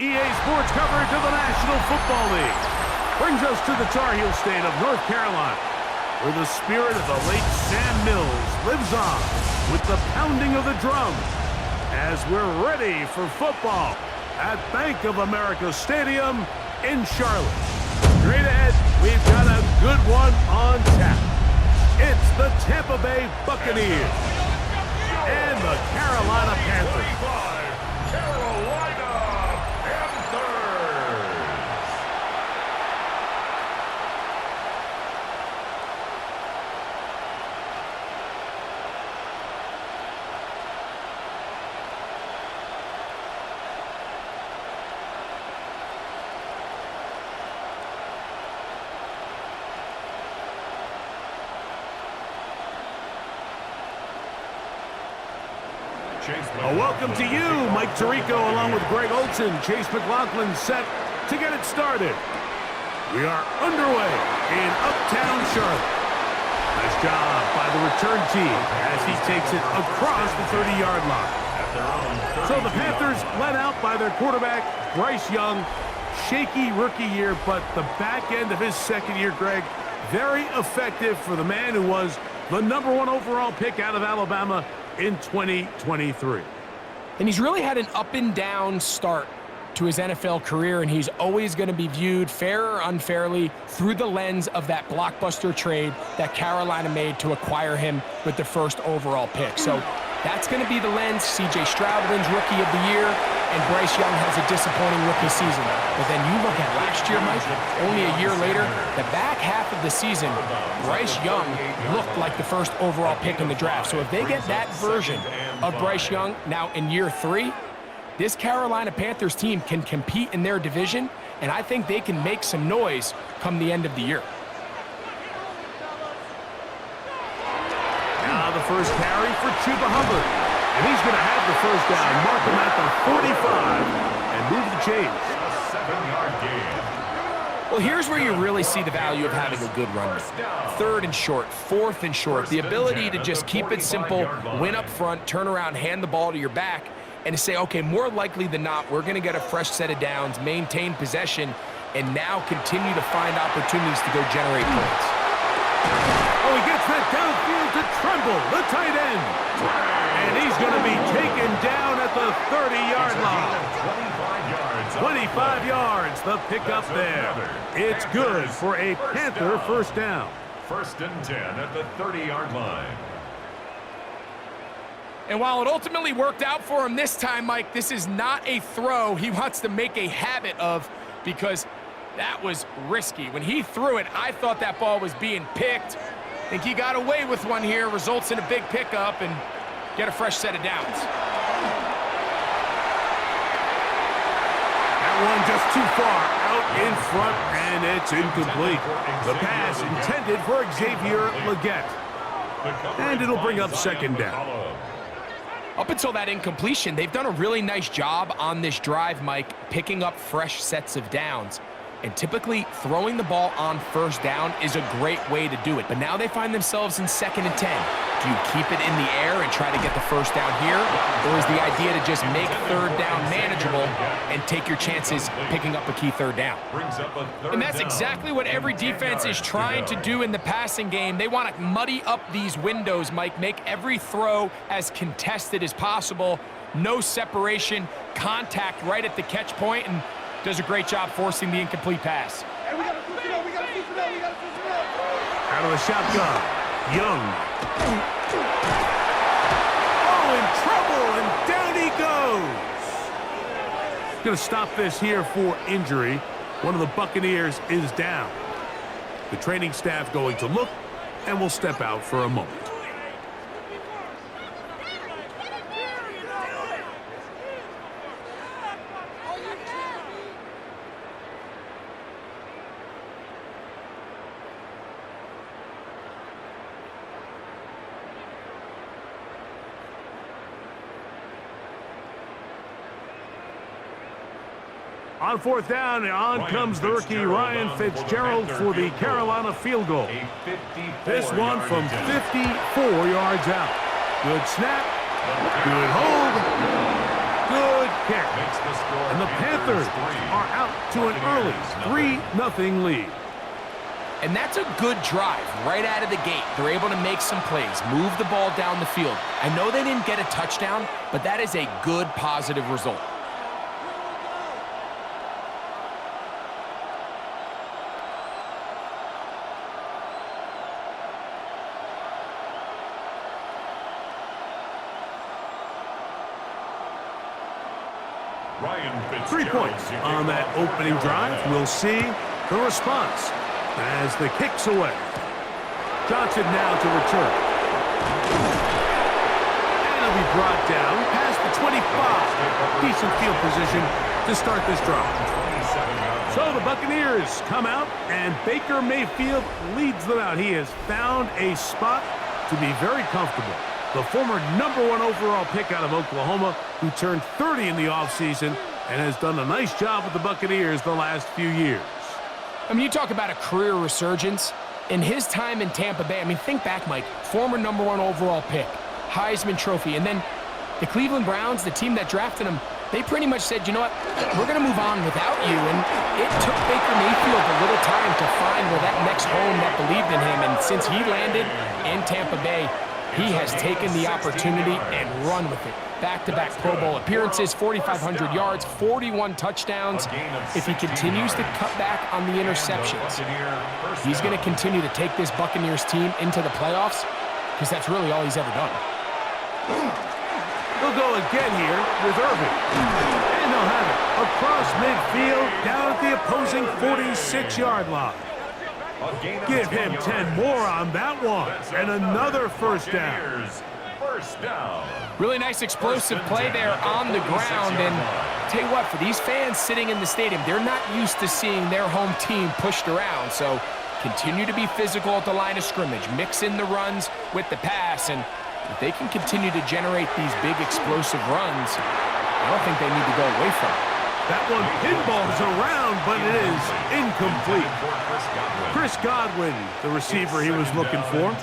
EA Sports coverage of the National Football League brings us to the Tar Heel state of North Carolina, where the spirit of the late Sam Mills lives on with the pounding of the drum as we're ready for football at Bank of America Stadium in Charlotte. Straight ahead, we've got a good one on tap. It's the Tampa Bay Buccaneers and the Carolina Panthers. Welcome to you, Mike Tirico, along with Greg Olson. Chase McLaughlin set to get it started. We are underway in Uptown Charlotte. Nice job by the return team as he takes it across the 30-yard line. So the Panthers led out by their quarterback, Bryce Young. Shaky rookie year, but the back end of his second year, Greg, very effective for the man who was the #1 overall pick out of Alabama in 2023. And he's really had an up and down start to his NFL career, and he's always going to be viewed, fair or unfairly, through the lens of that blockbuster trade that Carolina made to acquire him with the first overall pick. So that's going to be the lens. C.J. Stroud wins Rookie of the Year, and Bryce Young has a disappointing rookie season. But then you look at last year, Mike, only a year later, the back half of the season, Bryce Young looked like the first overall pick in the draft. So if they get that version of Bryce Young now in year 3, this Carolina Panthers team can compete in their division, and I think they can make some noise come the end of the year. Now the first carry for Chuba Hubbard. And he's going to have the first down, mark him at the 45, and move the chains. 7-yard gain. Well, here's where you really see the value of having a good runner. 3rd and short, 4th and short. The ability to just keep it simple, win up front, turn around, hand the ball to your back, and to say, okay, more likely than not, we're going to get a fresh set of downs, maintain possession, and now continue to find opportunities to go generate points. Oh, he gets that downfield to Tremble, the tight end. And he's going to be taken down at the 30-yard line. 25 yards, the pickup there. It's good for a Panther first down. 1st and 10 at the 30-yard line. And while it ultimately worked out for him this time, Mike, this is not a throw he wants to make a habit of, because that was risky. When he threw it, I thought that ball was being picked. I think he got away with one here, results in a big pickup, and get a fresh set of downs. That one just too far out in front, and it's incomplete. The pass intended for Xavier Legette. And it'll bring up 2nd down. Up until that incompletion, they've done a really nice job on this drive, Mike, picking up fresh sets of downs. And typically, throwing the ball on 1st down is a great way to do it. But now they find themselves in 2nd and 10. Do you keep it in the air and try to get the first down here? Or is the idea to just make 3rd down manageable and take your chances picking up a key 3rd down? And that's exactly what every defense is trying to do in the passing game. They want to muddy up these windows, Mike, make every throw as contested as possible. No separation, contact right at the catch point, and does a great job forcing the incomplete pass. Out of the shotgun, Young. Oh, in trouble, and down he goes. Going to stop this here for injury. One of the Buccaneers is down. The training staff going to look, and will step out for a moment. On 4th down, on comes the rookie Ryan Fitzgerald for the Carolina field goal. This one from 54 yards out. Good snap, good hold, good kick. makes the score. And the Panthers are out to an early 3-0 lead. And that's a good drive right out of the gate. They're able to make some plays, move the ball down the field. I know they didn't get a touchdown, but that is a good, positive result. Ryan 3 points on that opening drive. We'll see the response as the kick's away. Johnson now to return. And he'll be brought down past the 25. Decent field position to start this drive. So the Buccaneers come out, and Baker Mayfield leads them out. He has found a spot to be very comfortable. The former #1 overall pick out of Oklahoma, who turned 30 in the offseason and has done a nice job with the Buccaneers the last few years. I mean, you talk about a career resurgence. In his time in Tampa Bay, I mean, think back, Mike, former #1 overall pick, Heisman Trophy, and then the Cleveland Browns, the team that drafted him, they pretty much said, you know what, we're going to move on without you, and it took Baker Mayfield a little time to find where that next home that believed in him, and since he landed in Tampa Bay, he has taken the opportunity and run with it. Back-to-back Pro Bowl appearances, 4,500 yards, 41 touchdowns. If he continues to cut back on the interceptions, he's going to continue to take this Buccaneers team into the playoffs, because that's really all he's ever done. They'll go again here with Irving. And they'll have it across midfield down at the opposing 46-yard line. Give him 10 more on that one. And another first down. Really nice explosive play there on the ground. And tell you what, for these fans sitting in the stadium, they're not used to seeing their home team pushed around. So continue to be physical at the line of scrimmage. Mix in the runs with the pass. And if they can continue to generate these big explosive runs, I don't think they need to go away from it. That one pinballs around, but it is incomplete. Chris Godwin, the receiver he was looking for.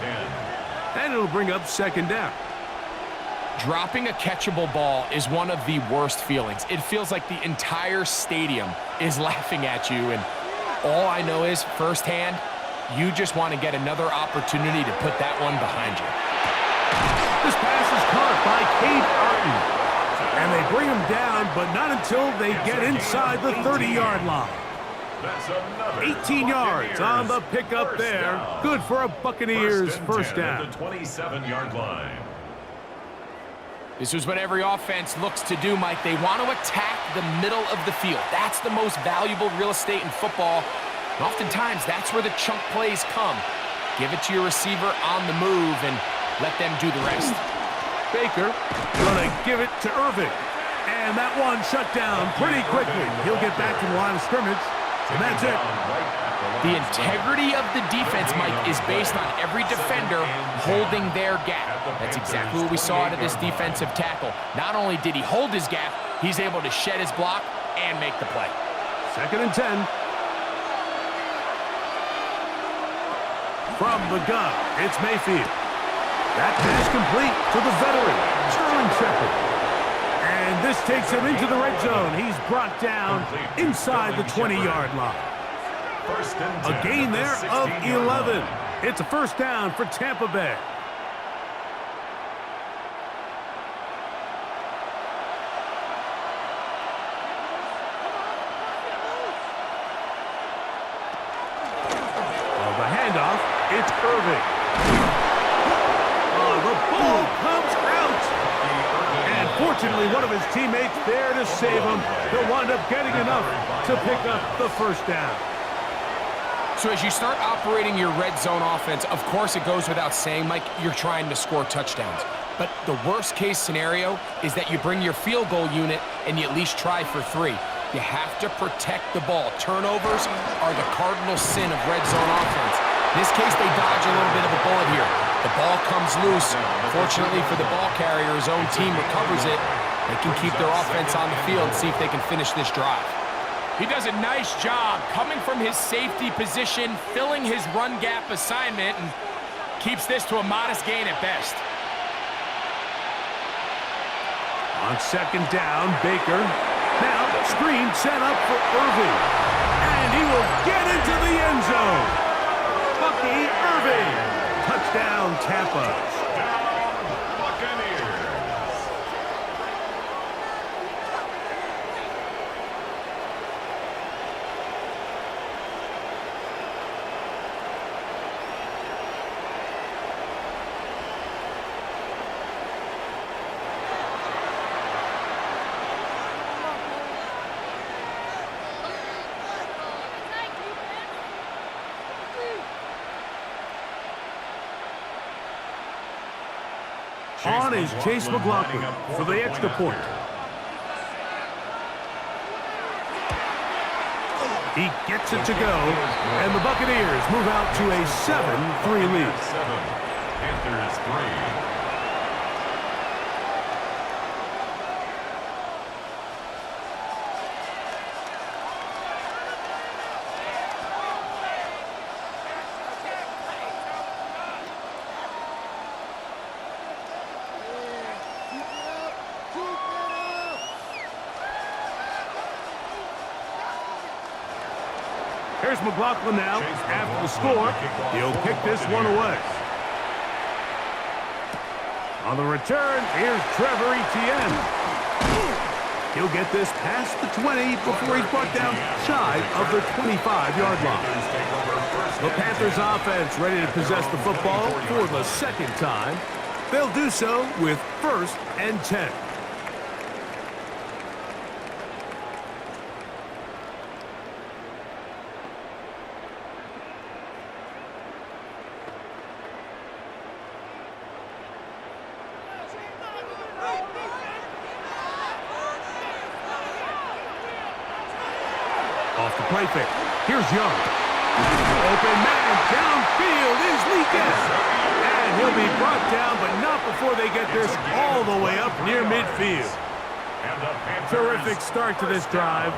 And it'll bring up second down. Dropping a catchable ball is one of the worst feelings. It feels like the entire stadium is laughing at you, and all I know is, firsthand, you just want to get another opportunity to put that one behind you. This pass is caught by Cade Arton. And they bring him down, but not until they get inside the 30-yard line. 18 yards on the pickup there. Good for a Buccaneers first down. The 27-yard line. This is what every offense looks to do, Mike. They want to attack the middle of the field. That's the most valuable real estate in football. And oftentimes, that's where the chunk plays come. Give it to your receiver on the move and let them do the rest. Baker gonna give it to Irving. And that one shut down pretty quickly. He'll get back to the line of scrimmage, and that's it. The integrity of the defense, Mike, is based on every defender holding their gap. That's exactly what we saw out of this defensive tackle. Not only did he hold his gap, he's able to shed his block and make the play. 2nd and 10. From the gun, it's Mayfield. That pass complete to the veteran, Sterling Shepard. And this takes him into the red zone. He's brought down inside the 20-yard line. A gain there of 11. It's a first down for Tampa Bay. The handoff, it's Irving. The ball comes out. And fortunately, one of his teammates there to save him. He'll wind up getting enough to pick up the first down. So as you start operating your red zone offense, of course it goes without saying, Mike, you're trying to score touchdowns. But the worst case scenario is that you bring your field goal unit and you at least try for 3. You have to protect the ball. Turnovers are the cardinal sin of red zone offense. In this case, they dodge a little bit of a bullet here. The ball comes loose. Fortunately for the ball carrier, his own team recovers it. They can keep their offense on the field and see if they can finish this drive. He does a nice job coming from his safety position, filling his run gap assignment, and keeps this to a modest gain at best. On second down, Baker Now, screen set up for Irving. And he will get into the end zone. Bucky Irving. Touchdown, Tampa. Buccaneers. On is Chase McLaughlin for the extra point. He gets it to go, and the Buccaneers move out to a 7-3 lead. Panthers 3. Here's McLaughlin now. After the score, he'll kick this one away. On the return, here's Trevor Etienne. He'll get this past the 20 before he's brought down shy of the 25-yard line. The Panthers offense ready to possess the football for the second time. They'll do so with 1st and 10. Off the play fake. Here's Young. Open man downfield is Leakes. And he'll be brought down, but not before they get this all the way up near midfield. Terrific start to this drive.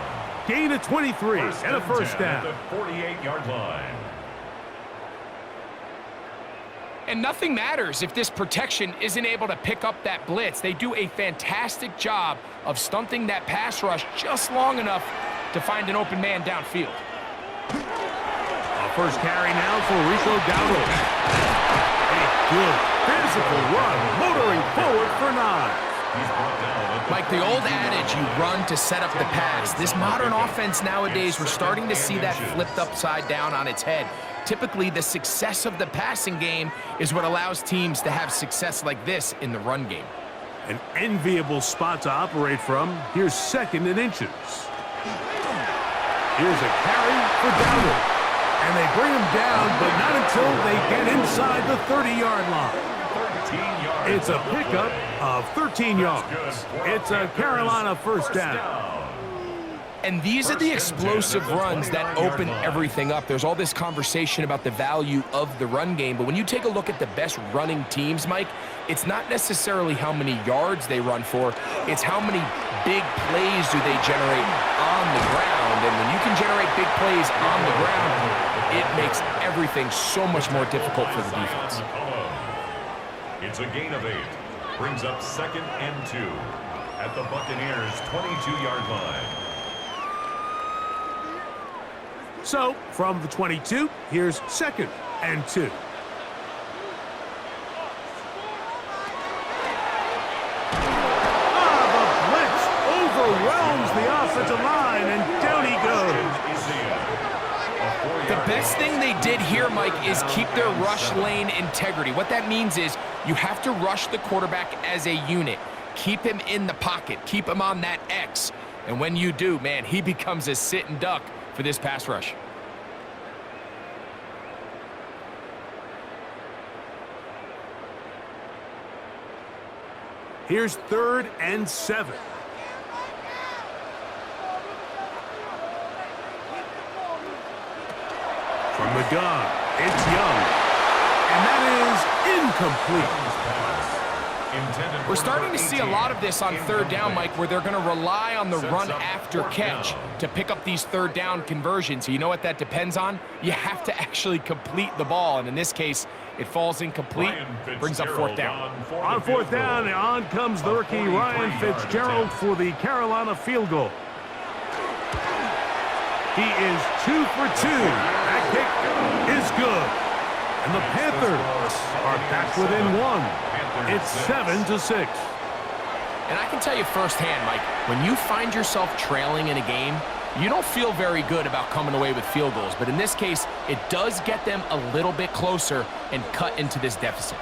Gain of 23 and a first down. At the 48-yard line. And nothing matters if this protection isn't able to pick up that blitz. They do a fantastic job of stunting that pass rush just long enough to find an open man downfield. A first carry now for Rico Dowdle. A good physical run, motoring forward for 9. Mike, the old adage, you run to set up the pass. This modern offense nowadays, we're starting to see that flipped upside down on its head. Typically, the success of the passing game is what allows teams to have success like this in the run game. An enviable spot to operate from. Here's 2nd and inches. Here's a carry for Dowdle. And they bring him down, but not until they get inside the 30-yard line. It's a pickup of 13 yards. It's a Carolina first down. And these are the explosive runs that open everything up. There's all this conversation about the value of the run game, but when you take a look at the best running teams, Mike, it's not necessarily how many yards they run for, it's how many big plays do they generate on the ground. And when you can generate big plays on the ground, it makes everything so much more difficult for the defense. It's a gain of 8. Brings up 2nd and 2 at the Buccaneers' 22-yard line. So, from the 22, here's 2nd and 2. The blitz overwhelms the offensive line, and down he goes. The best thing they did here, Mike, is keep their rush lane integrity. What that means is you have to rush the quarterback as a unit. Keep him in the pocket. Keep him on that X. And when you do, man, he becomes a sit and duck for this pass rush. Here's 3rd and 7. From the gun, it's Young. And that is incomplete. Intended We're for starting number to see a 18. lot of this on third down, Mike, where they're going to rely on the Sets run up after fourth catch down. to pick up these third down conversions. So you know what that depends on? You have to actually complete the ball, and in this case, it falls incomplete, brings up fourth down. On fourth down, on comes the rookie Ryan Fitzgerald for the Carolina field goal. He is 2 for 2. That kick is good. And the Panthers are back within 1. It's 7-6. And I can tell you firsthand, Mike, when you find yourself trailing in a game, you don't feel very good about coming away with field goals. But in this case, it does get them a little bit closer and cut into this deficit.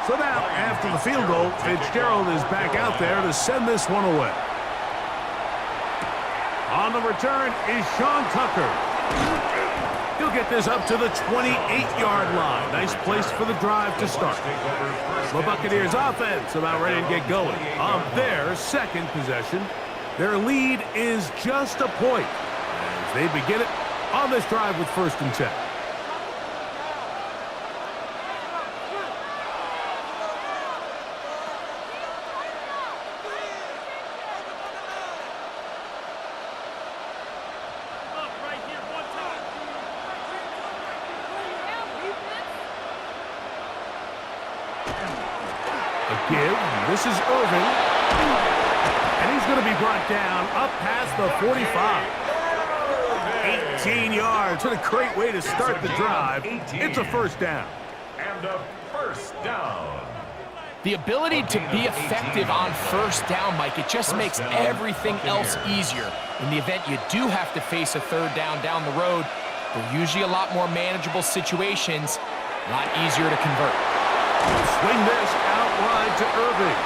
So now, after the field goal, Fitzgerald is back out there to send this one away. On the return is Sean Tucker. He'll get this up to the 28-yard line. Nice place for the drive to start. The Buccaneers offense about ready to get going. On their second possession, their lead is just a point as they begin it on this drive with 1st and 10. Give. This is Irving. And he's going to be brought down up past the 45. 18 yards. What a great way to start the drive. It's a 1st down. And a 1st down. The ability to be effective on 1st down, Mike, it just makes everything else easier. In the event you do have to face a 3rd down the road, they're usually a lot more manageable situations, a lot easier to convert. Swing this out wide to Irving.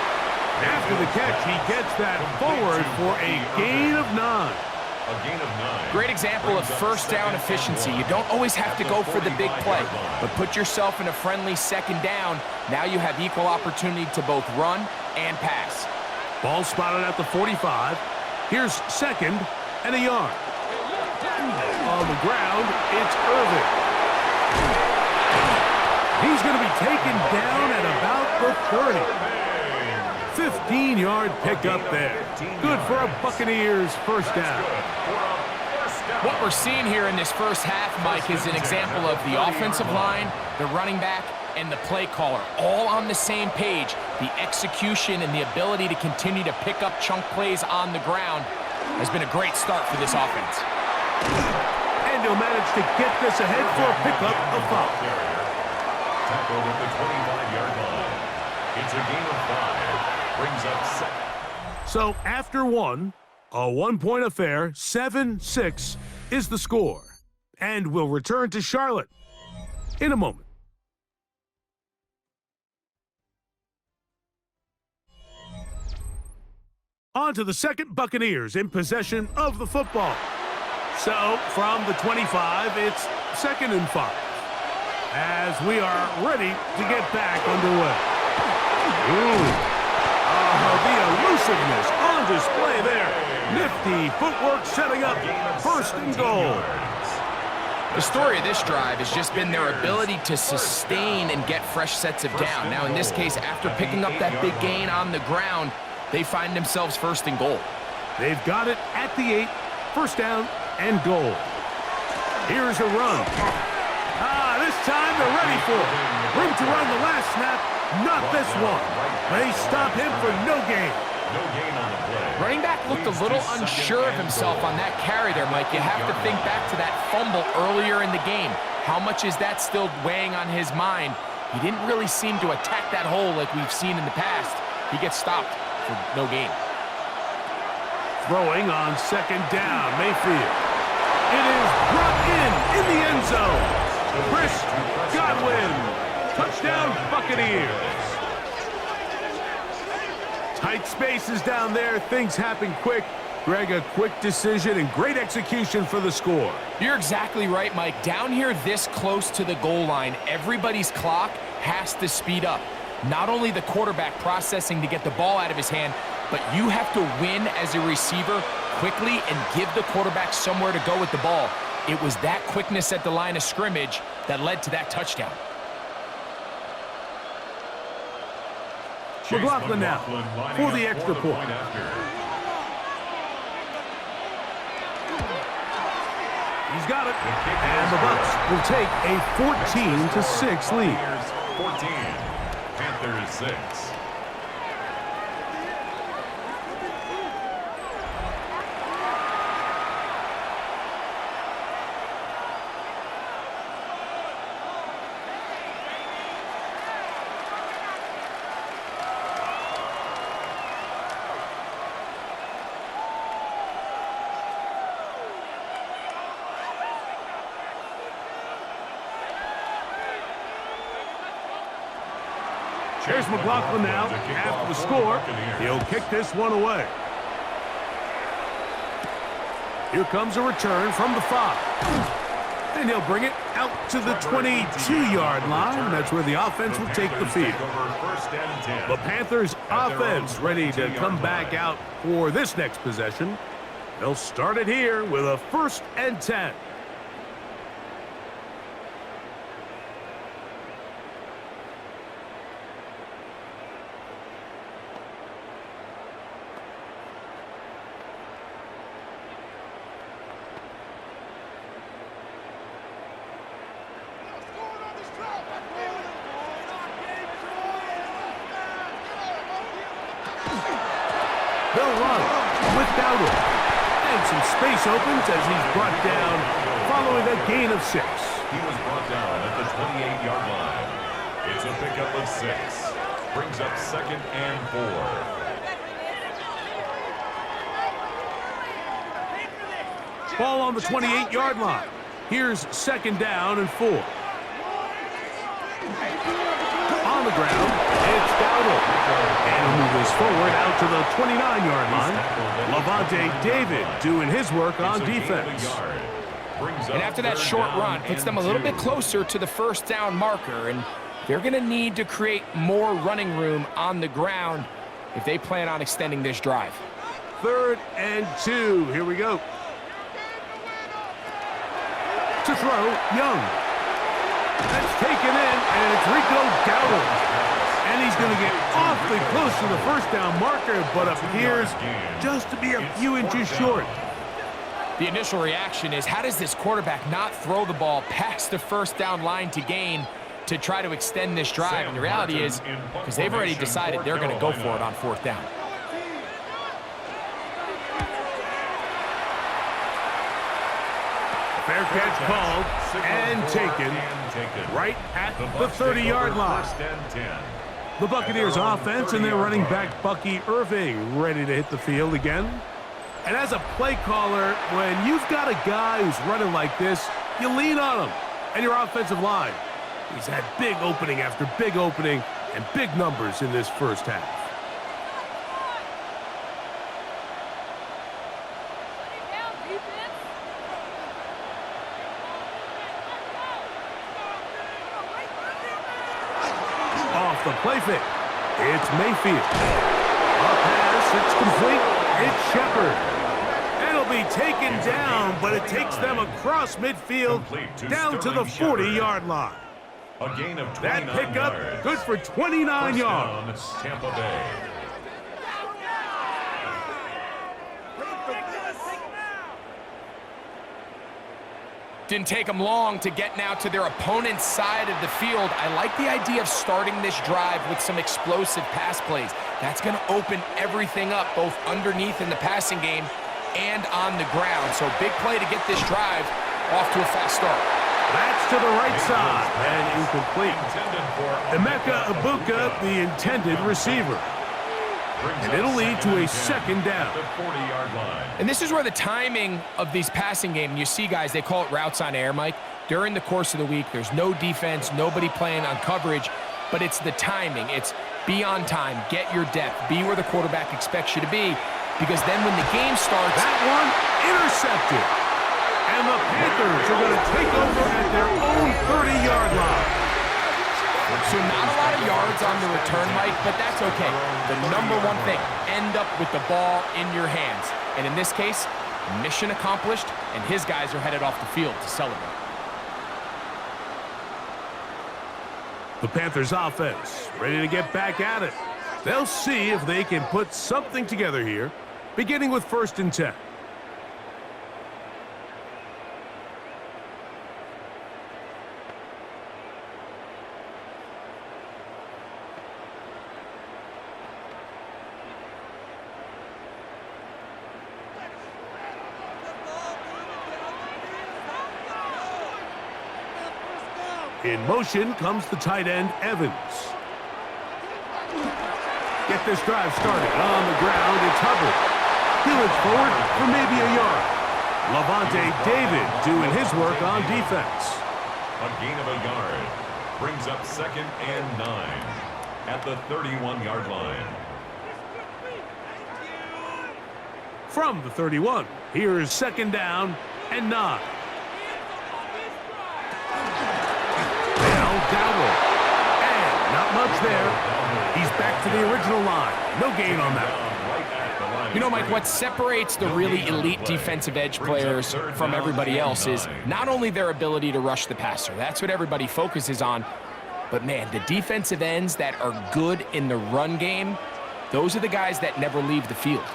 After the catch, he gets that forward for a gain of 9. A gain of 9. Great example of 1st down efficiency. You don't always have to go for the big play, but put yourself in a friendly 2nd down. Now you have equal opportunity to both run and pass. Ball spotted at the 45. Here's 2nd and a yard. On the ground, it's Irving. He's going to be taken down at about the 30. 15-yard pickup there. Good for a Buccaneers 1st down. What we're seeing here in this first half, Mike, is an example of the offensive line, the running back, and the play caller all on the same page. The execution and the ability to continue to pick up chunk plays on the ground has been a great start for this offense. And he'll manage to get this ahead for a pickup of 5. Tackled at the 25-yard line. It's a gain of 5. Brings up 7. So after one, a 1-point affair, 7-6 is the score. And we'll return to Charlotte in a moment. On to the 2nd, Buccaneers in possession of the football. So from the 25, it's 2nd and 5. As we are ready to get back underway. The elusiveness on display there. Nifty footwork setting up 1st and goal. The story of this drive has just been their ability to sustain and get fresh sets of down. Now, in this case, after picking up that big gain on the ground, they find themselves 1st and goal. They've got it at the 8, 1st down and goal. Here's a run. This time they're ready for it. Room to run the last snap, not this one. They stop him for no gain. No gain on the play. Running back looked a little unsure of himself on that carry there, Mike. You have to think back to that fumble earlier in the game. How much is that still weighing on his mind? He didn't really seem to attack that hole like we've seen in the past. He gets stopped for no gain. Throwing on 2nd down, Mayfield. It is brought in the end zone. Chris Godwin. Touchdown, Buccaneers. Tight spaces down there. Things happen quick. Greg, a quick decision and great execution for the score. You're exactly right, Mike. Down here this close to the goal line, everybody's clock has to speed up. Not only the quarterback processing to get the ball out of his hand, but you have to win as a receiver quickly and give the quarterback somewhere to go with the ball. It was that quickness at the line of scrimmage that led to that touchdown. McLaughlin now for the extra point. He's got it. And the Bucs will take a 14-6 lead. 14, Panthers 6. Here's McLaughlin now. After the score, he'll kick this one away. Here comes a return from the 5. And he'll bring it out to the 22-yard line. That's where the offense will take the field. The Panthers offense ready to come back out for this next possession. They'll start it here with a 1st and 10. They'll run without him. And some space opens as he's brought down following a gain of 6. He was brought down at the 28-yard line. It's a pickup of 6. Brings up 2nd and 4. Ball on the 28-yard line. Here's 2nd down and 4. On the ground, it's Dowdle. And he'll move this forward out to the 29-yard line. Levante David doing his work on defense. And after that short run, puts them a little bit closer to the 1st down marker. And they're going to need to create more running room on the ground if they plan on extending this drive. 3rd and 2. Here we go. To throw, Young. That's taken in, and it's Rico Dowdle. And he's going to get awfully close to the 1st down marker, but appears just to be a few inches short. The initial reaction is, how does this quarterback not throw the ball past the 1st down line to gain to try to extend this drive? And the reality is, because they've already decided they're going to go for it on 4th down. Fair catch called and taken right at the 30-yard line. The Buccaneers offense and their running back Bucky Irving ready to hit the field again. And as a play caller, when you've got a guy who's running like this, you lean on him and your offensive line. He's had big opening after big opening and big numbers in this 1st half. Off the play fake, it's Mayfield. A pass, it's complete, it's Shepard. It'll be taken down, but it takes them across midfield down to the 40-yard line. A gain of 29 That pickup yards. good for 29 yards. Tampa Bay. Didn't take them long to get now to their opponent's side of the field. I like the idea of starting this drive with some explosive pass plays. That's going to open everything up, both underneath in the passing game and on the ground. So big play to get this drive off to a fast start. That's to the right side and incomplete. Emeka Ibuka, the intended receiver. And it'll lead to a 2nd down. And this is where the timing of these passing game, you see guys, they call it routes on air, Mike. During the course of the week, there's no defense, nobody playing on coverage, but it's the timing. It's be on time, get your depth, be where the quarterback expects you to be, because then when the game starts... That one intercepted. And the Panthers are going to take over at their own 30-yard line. So not a lot of yards, yards on the return, Mike, but that's okay. The number one thing, end up with the ball in your hands. And in this case, mission accomplished, and his guys are headed off the field to celebrate. The Panthers offense ready to get back at it. They'll see if they can put something together here, beginning with 1st and 10. In motion comes the tight end, Evans. Get this drive started. On the ground, it's Hubbard. He looks forward for maybe a yard. Levante David doing his work on defense. A gain of a yard. Brings up 2nd and 9 at the 31-yard line. From the 31, here is 2nd down and 9. Dowell. And not much there. He's back to the original line. No gain on that. You know, Mike, what separates the really elite defensive edge players from everybody else is not only their ability to rush the passer. That's what everybody focuses on. But, man, the defensive ends that are good in the run game, those are the guys that never leave the field.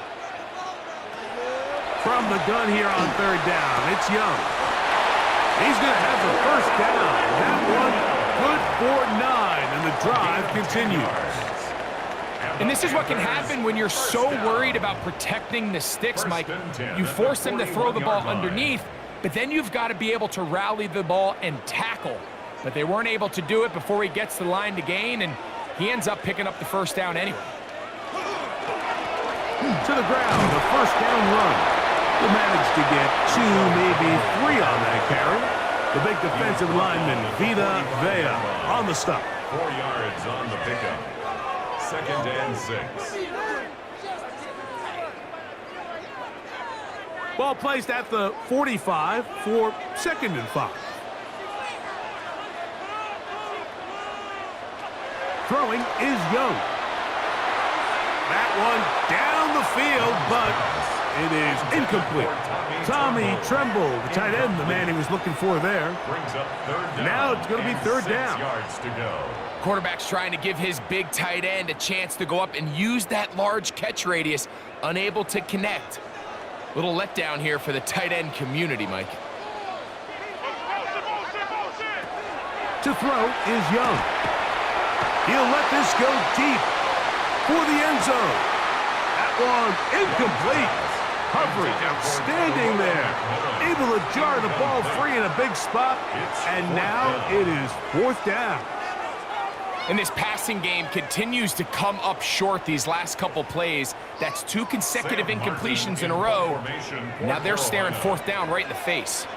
From the gun here on 3rd down, it's Young. He's going to have the 1st down. That one good for 9, and the drive continues. And this is what can happen when you're so worried about protecting the sticks, Mike. You force them to throw the ball underneath, but then you've got to be able to rally the ball and tackle. But they weren't able to do it before he gets to the line to gain, and he ends up picking up the 1st down anyway. To the ground, the 1st down run. He'll manage to get 2, maybe 3 on that carry. The big defensive lineman, Vita Vea, on the stop. 4 yards on the pickup. 2nd and 6. Ball placed at the 45 for 2nd and 5. Throwing is Young. That one down the field, but it is incomplete. Tommy Tremble, the tight end, the man he was looking for there. Brings up 3rd down. Now it's going to be 3rd down. 6 yards to go. Quarterback's trying to give his big tight end a chance to go up and use that large catch radius, unable to connect. Little letdown here for the tight end community, Mike. To throw is Young. He'll let this go deep for the end zone. That one incomplete. Coverage outstanding there. Able to jar the ball free in a big spot. And now it is 4th down. And this passing game continues to come up short these last couple plays. That's 2 consecutive incompletions in a row. Now they're staring 4th down right in the face.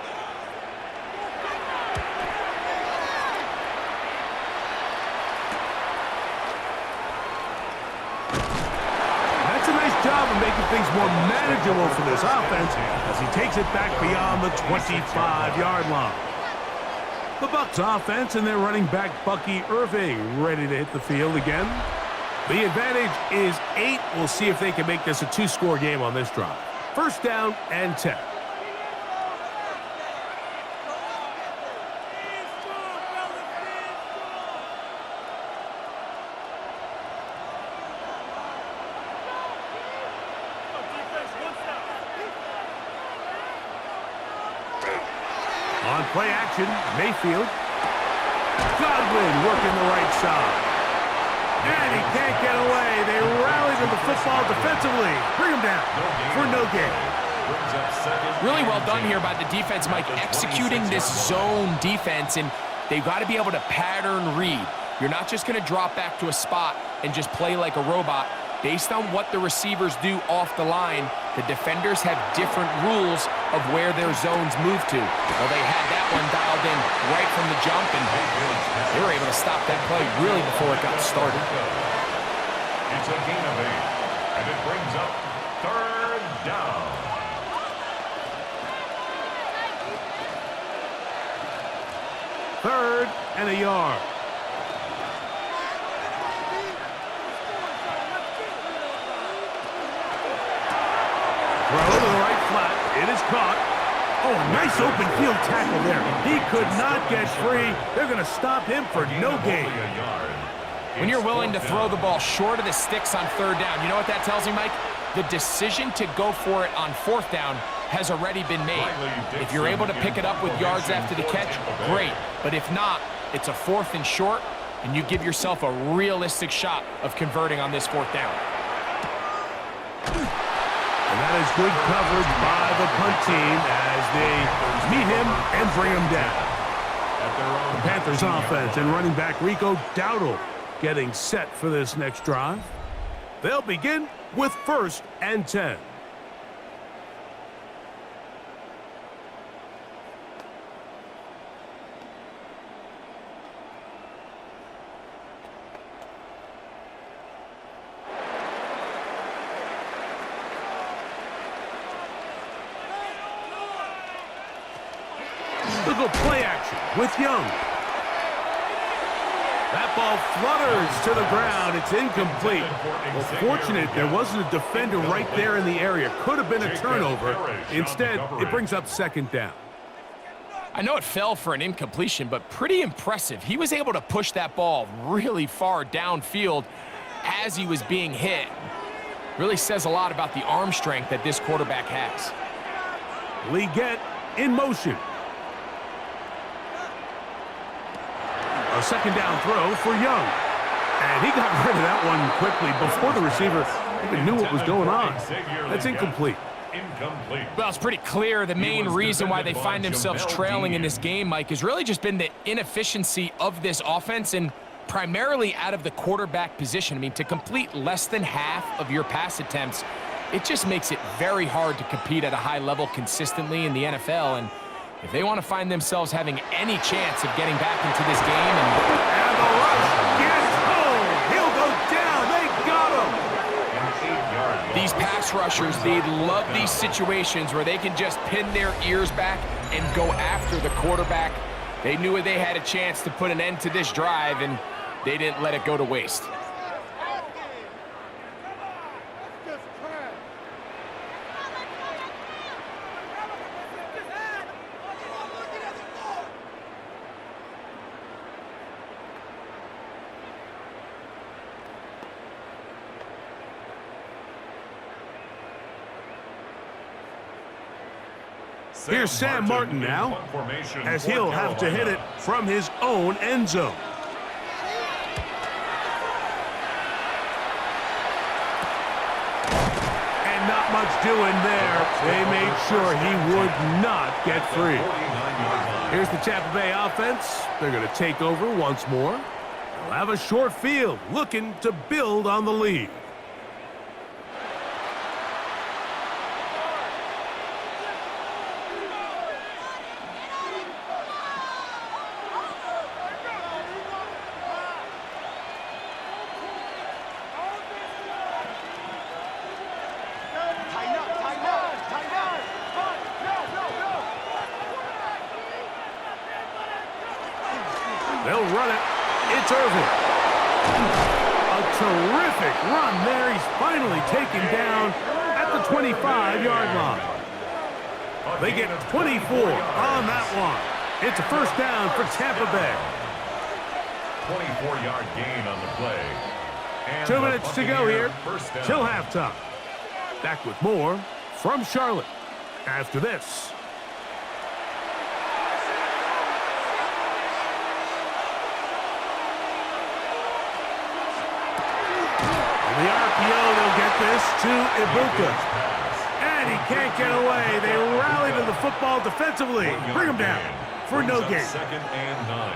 That's a nice job of making things more manageable for this offense as he takes it back beyond the 25-yard line. The Bucs offense and their running back Bucky Irving ready to hit the field again. The advantage is 8. We'll see if they can make this a 2-score game on this drive. 1st down and 10. On play action, Mayfield. Godwin working the right side. And he can't get away. They rally to the football defensively. Bring him down for no gain. Really well done here by the defense, Mike, executing this zone defense, and they've got to be able to pattern read. You're not just going to drop back to a spot and just play like a robot. Based on what the receivers do off the line, the defenders have different rules of where their zones move to. Well, they had that one dialed in right from the jump, and they were able to stop that play really before it got started. It's a gain of 8, and it brings up 3rd down. Third and a yard. caught. Oh, a nice open field tackle there. He could not get free. They're going to stop him for no gain. When you're willing to throw the ball short of the sticks on third down, you know what that tells me, Mike? The decision to go for it on fourth down has already been made. If you're able to pick it up with yards after the catch, great. But if not, it's a 4th and short, and you give yourself a realistic shot of converting on this fourth down. And that is good coverage by the punt team as they meet him and bring him down. The Panthers offense and running back Rico Dowdle getting set for this next drive. They'll begin with 1st and 10. They'll go play action with Young. That ball flutters to the ground. It's incomplete. Well, fortunate there wasn't a defender right there in the area. Could have been a turnover. Instead, it brings up 2nd down. I know it fell for an incompletion, but pretty impressive. He was able to push that ball really far downfield as he was being hit. Really says a lot about the arm strength that this quarterback has. Leggett in motion. A 2nd down throw for Young. And he got rid of that one quickly before the receiver even knew what was going on. That's incomplete. Well, it's pretty clear the main reason why they find themselves trailing in this game, Mike, has really just been the inefficiency of this offense and primarily out of the quarterback position. I mean, to complete less than half of your pass attempts, it just makes it very hard to compete at a high level consistently in the NFL. And if they want to find themselves having any chance of getting back into this game and the rush gets home. He'll go down. They got him. These pass rushers, they love these situations where they can just pin their ears back and go after the quarterback. They knew they had a chance to put an end to this drive, and they didn't let it go to waste. Here's Sam Martin now, as he'll have to hit it from his own end zone. And not much doing there. They made sure he would not get free. Here's the Tampa Bay offense. They're going to take over once more. They'll have a short field, looking to build on the lead. They'll run it. It's Irvin. A terrific run there. He's finally taken down at the 25-yard line. They get 24 on that one. It's a 1st down for Tampa Bay. 24-yard gain on the play. And 2 minutes to go here till down. halftime. Back with more from Charlotte after this. The RPO, they'll get this to Ibuka. And he can't get away. They rally to the football defensively. Bring him down for no gain. 2nd and 9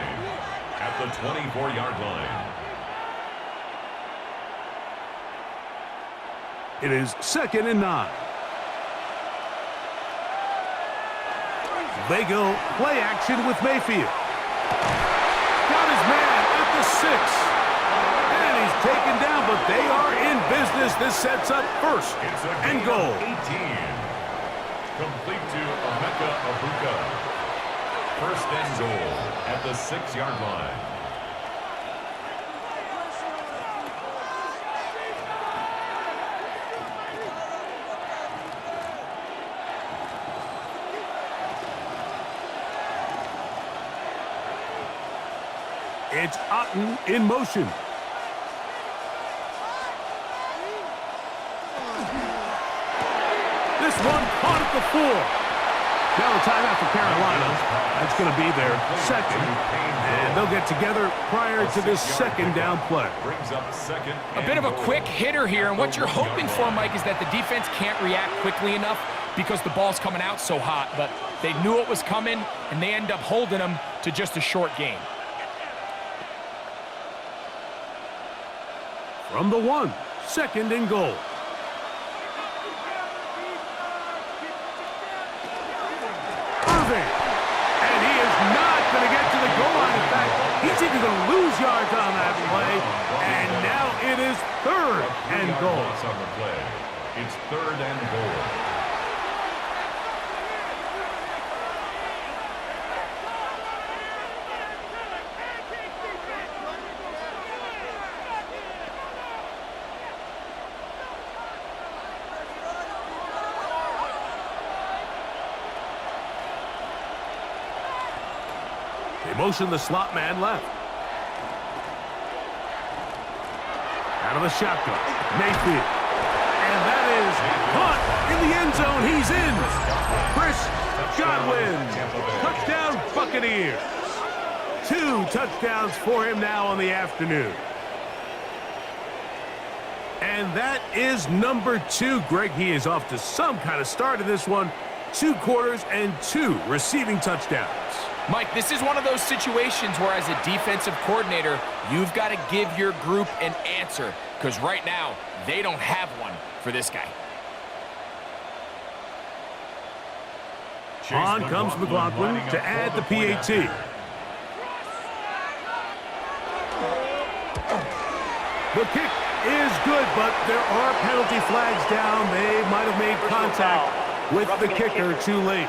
at the 24-yard line. It is 2nd and 9. They go play action with Mayfield. Got his man at the 6. Taken down, but they are in business. This sets up 1st and goal. 18. Complete to Emeka Ibuka. 1st and goal at the 6-yard line. It's Otten in motion. This one caught at the 4. Now a timeout for Carolina. That's going to be their second. And they'll get together prior to this second down play. A bit of a quick hitter here, and what you're hoping for, Mike, is that the defense can't react quickly enough because the ball's coming out so hot. But they knew it was coming, and they end up holding them to just a short gain. From the 1, 2nd and goal. And he is not going to get to the goal line. In fact, he's even going to lose yards on that play. And now it is 3rd and goal. It's 3rd and goal. They motion the slot man left. Out of the shotgun, Mayfield. And that is caught in the end zone. He's in. Chris Godwin. Touchdown, Buccaneers. 2 touchdowns for him now on the afternoon. And that is number 2. Greg, he is off to some kind of start in this one. 2 quarters and 2 receiving touchdowns. Mike, this is one of those situations where as a defensive coordinator, you've got to give your group an answer, because right now, they don't have one for this guy. On comes McLaughlin to add the PAT. The kick is good, but there are penalty flags down. They might have made contact with the kicker too late.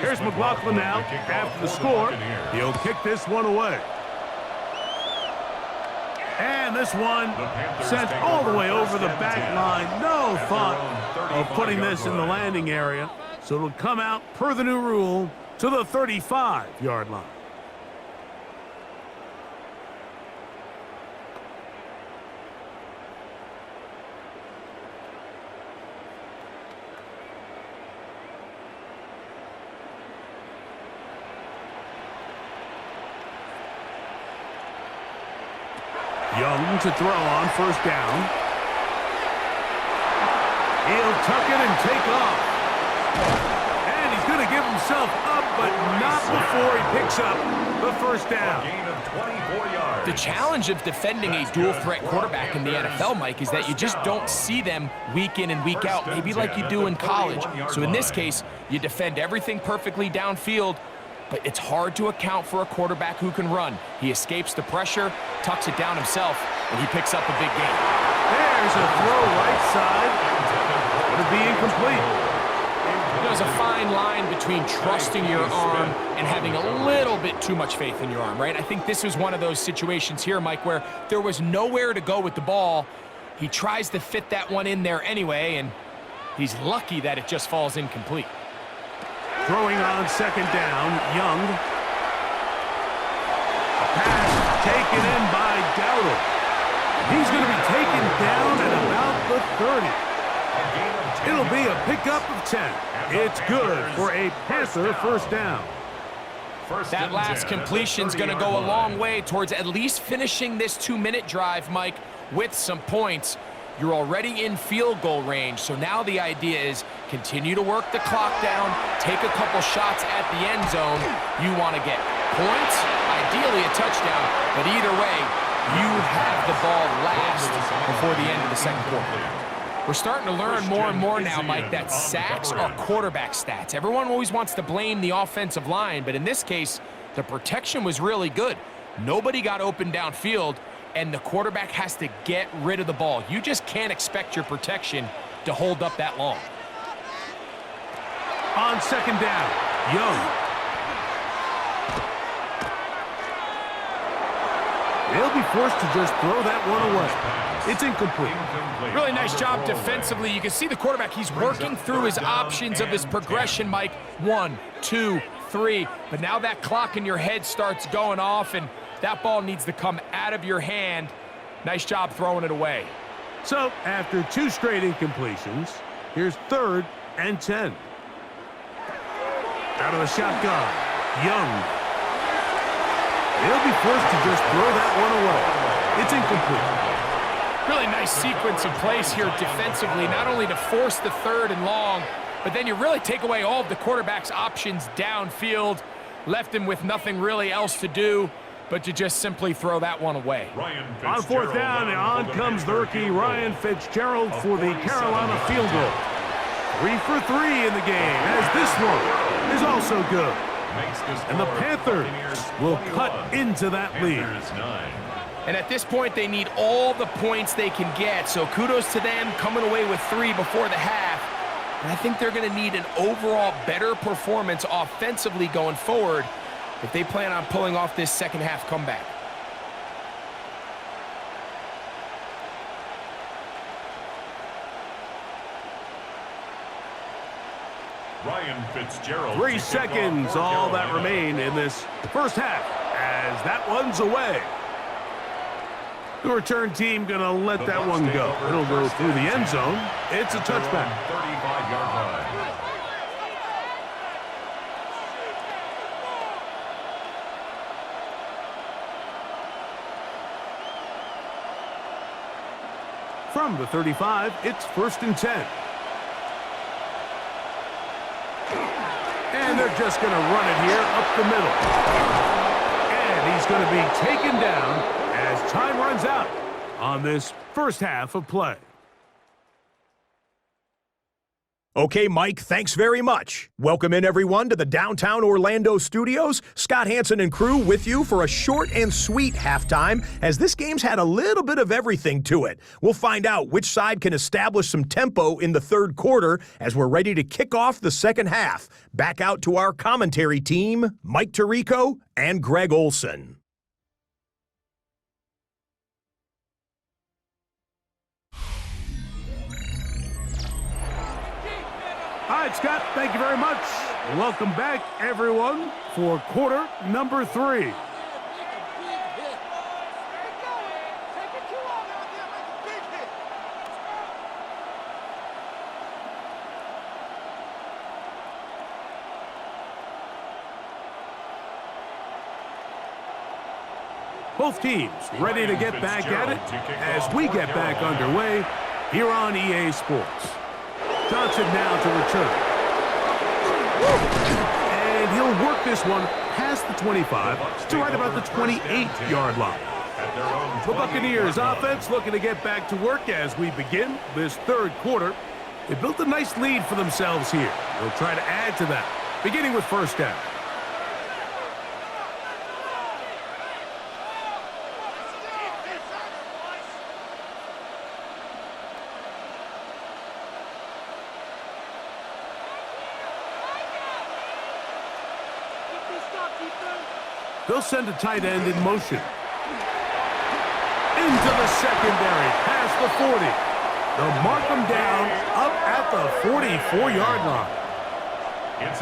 Here's McLaughlin now after the score. He'll kick this one away. And this one sent all the way over the back line. No thought of putting this in the landing area. So it'll come out per the new rule to the 35-yard line. Young to throw on first down. He'll tuck it and take off. And he's going to give himself up, but not before he picks up the first down. Gain of 24 yards. The challenge of defending a dual-threat quarterback in the NFL, Mike, is that you just don't see them week in and week out, maybe like you do in college. So in this case, you defend everything perfectly downfield, but it's hard to account for a quarterback who can run. He escapes the pressure, tucks it down himself, and he picks up a big gain. There's a throw right side. It'll be incomplete. There's a fine line between trusting your arm and having a little bit too much faith in your arm, right? I think this was one of those situations here, Mike, where there was nowhere to go with the ball. He tries to fit that one in there anyway, and he's lucky that it just falls incomplete. Throwing on second down, Young. A pass taken in by Dowdle. He's going to be taken down at about the 30. It'll be a pickup of 10. It's good for a Panther first down. That last completion's going to go a long way towards at least finishing this 2-minute drive, Mike, with some points. You're already in field goal range, so now the idea is continue to work the clock down, take a couple shots at the end zone. You want to get points, ideally a touchdown, but either way, you have the ball last before the end of the second quarter. We're starting to learn more and more now, Mike, that sacks are quarterback stats. Everyone always wants to blame the offensive line, but in this case, the protection was really good. Nobody got open downfield, and the quarterback has to get rid of the ball. You just can't expect your protection to hold up that long. On second down, Young. They'll be forced to just throw that one away. It's incomplete. Really nice job defensively. You can see the quarterback, he's working through his options of his progression, Mike. 1, 2, 3. But now that clock in your head starts going off, and that ball needs to come out of your hand. Nice job throwing it away. So, after 2 straight incompletions, here's 3rd and 10. Out of the shotgun, Young. They'll be forced to just throw that one away. It's incomplete. Really nice sequence of plays here defensively, not only to force the 3rd and long, but then you really take away all of the quarterback's options downfield, left him with nothing really else to do but to just simply throw that one away. On 4th down, on comes the rookie Ryan Fitzgerald for the Carolina field goal. 3 for 3 in the game, as this one is also good. And the Panthers will cut into that lead. And at this point, they need all the points they can get. So kudos to them coming away with 3 before the half. And I think they're going to need an overall better performance offensively going forward if they plan on pulling off this second half comeback. Ryan Fitzgerald. 3 seconds, all that remain in this first half, as that one's away. The return team going to let that one go. It'll go through the end zone. It's a touchback. 35-yard line. From the 35, it's 1st and 10. And they're just going to run it here up the middle. And he's going to be taken down as time runs out on this first half of play. Okay, Mike, thanks very much. Welcome in, everyone, to the downtown Orlando studios. Scott Hansen and crew with you for a short and sweet halftime, as this game's had a little bit of everything to it. We'll find out which side can establish some tempo in the 3rd quarter as we're ready to kick off the second half. Back out to our commentary team, Mike Tirico and Greg Olson. All right, Scott, thank you very much. Welcome back, everyone, for quarter number 3. Both teams ready to get back at it as we get back underway here on EA Sports. Johnson now to return. And he'll work this one past the 25 to right about the 28-yard line. The Buccaneers offense looking to get back to work as we begin this 3rd quarter. They built a nice lead for themselves here. They'll try to add to that, beginning with 1st down. They'll send a tight end in motion. Into the secondary, past the 40. They'll mark them down up at the 44-yard line.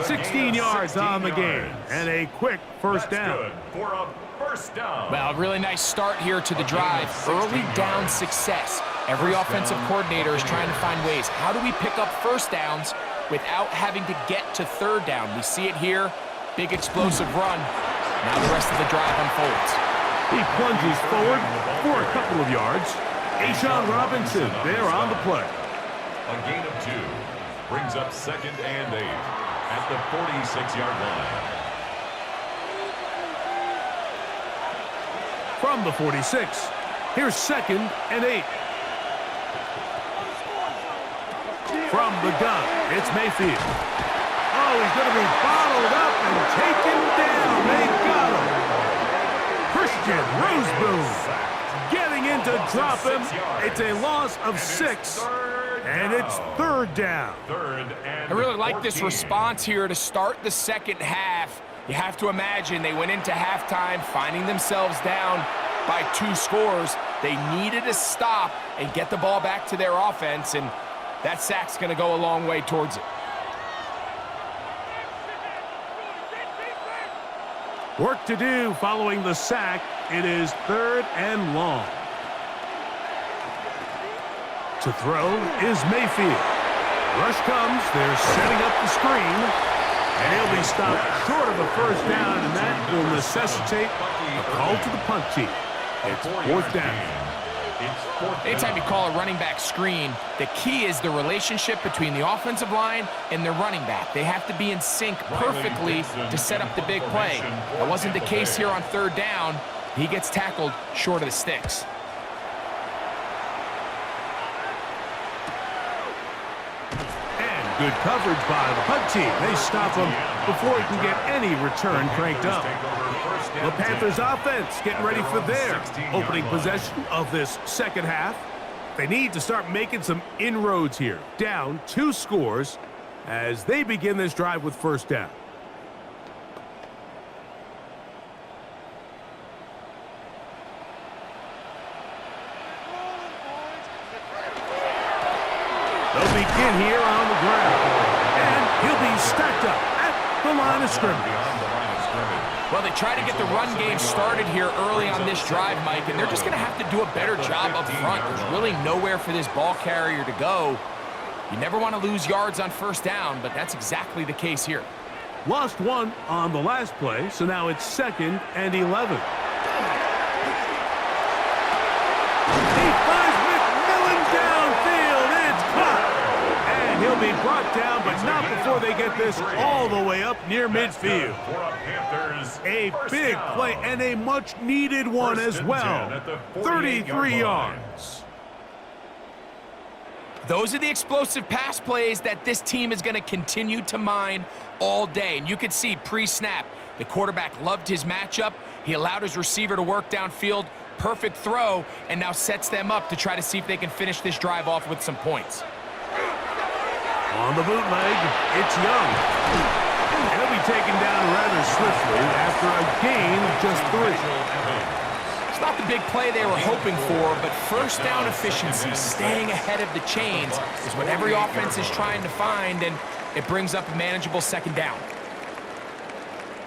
16 yards on the game, and a quick 1st down. Good for a 1st down. Well, really nice start here to the drive. Early down success. Every offensive coordinator is trying to find ways. How do we pick up 1st downs without having to get to 3rd down? We see it here. Big explosive run. Now the rest of the drive unfolds. He plunges forward for a couple of yards. A'Shawn Robinson there on the play. A gain of 2 brings up 2nd and 8 at the 46-yard line. From the 46, here's 2nd and 8. From the gun, it's Mayfield. Oh, he's going to be bottled up and taken down. They got him. Christian Roseboom getting cutting in to drop him. It's a loss of 6, and it's third down. I really like this response here to start the second half. You have to imagine they went into halftime finding themselves down by 2 scores. They needed to stop and get the ball back to their offense, and that sack's going to go a long way towards it. Work to do following the sack. It is third and long. To throw is Mayfield. Rush comes. They're setting up the screen. And he'll be stopped short of a first down, and that will necessitate a call to the punt team. It's fourth down. Anytime you call a running back screen, the key is the relationship between the offensive line and the running back. They have to be in sync perfectly to set up the big play. That wasn't the case here on third down. He gets tackled short of the sticks. And good coverage by the punt team. They stop him before he can get any return cranked up. The Panthers offense getting ready for their opening possession of this second half. They need to start making some inroads here. Down 2 scores as they begin this drive with first down. They'll begin here on the ground. And he'll be stacked up at the line of scrimmage. Well, they try to get the run game started here early on this drive, Mike, and they're just going to have to do a better job up front. There's really nowhere for this ball carrier to go. You never want to lose yards on first down, but that's exactly the case here. Lost 1 on the last play, so now it's 2nd and 11. He finds McMillan downfield. It's caught. And he'll be brought down, but not before they get this all the way up near midfield. A big play and a much-needed one as well. 33 yards. Those are the explosive pass plays that this team is going to continue to mine all day. And you can see pre-snap, the quarterback loved his matchup. He allowed his receiver to work downfield. Perfect throw, and now sets them up to try to see if they can finish this drive off with some points. On the bootleg, it's Young. He'll be taken down rather swiftly after a gain of just 3. It's not the big play they were hoping for, but first down efficiency, staying ahead of the chains, is what every offense is trying to find, and it brings up a manageable second down.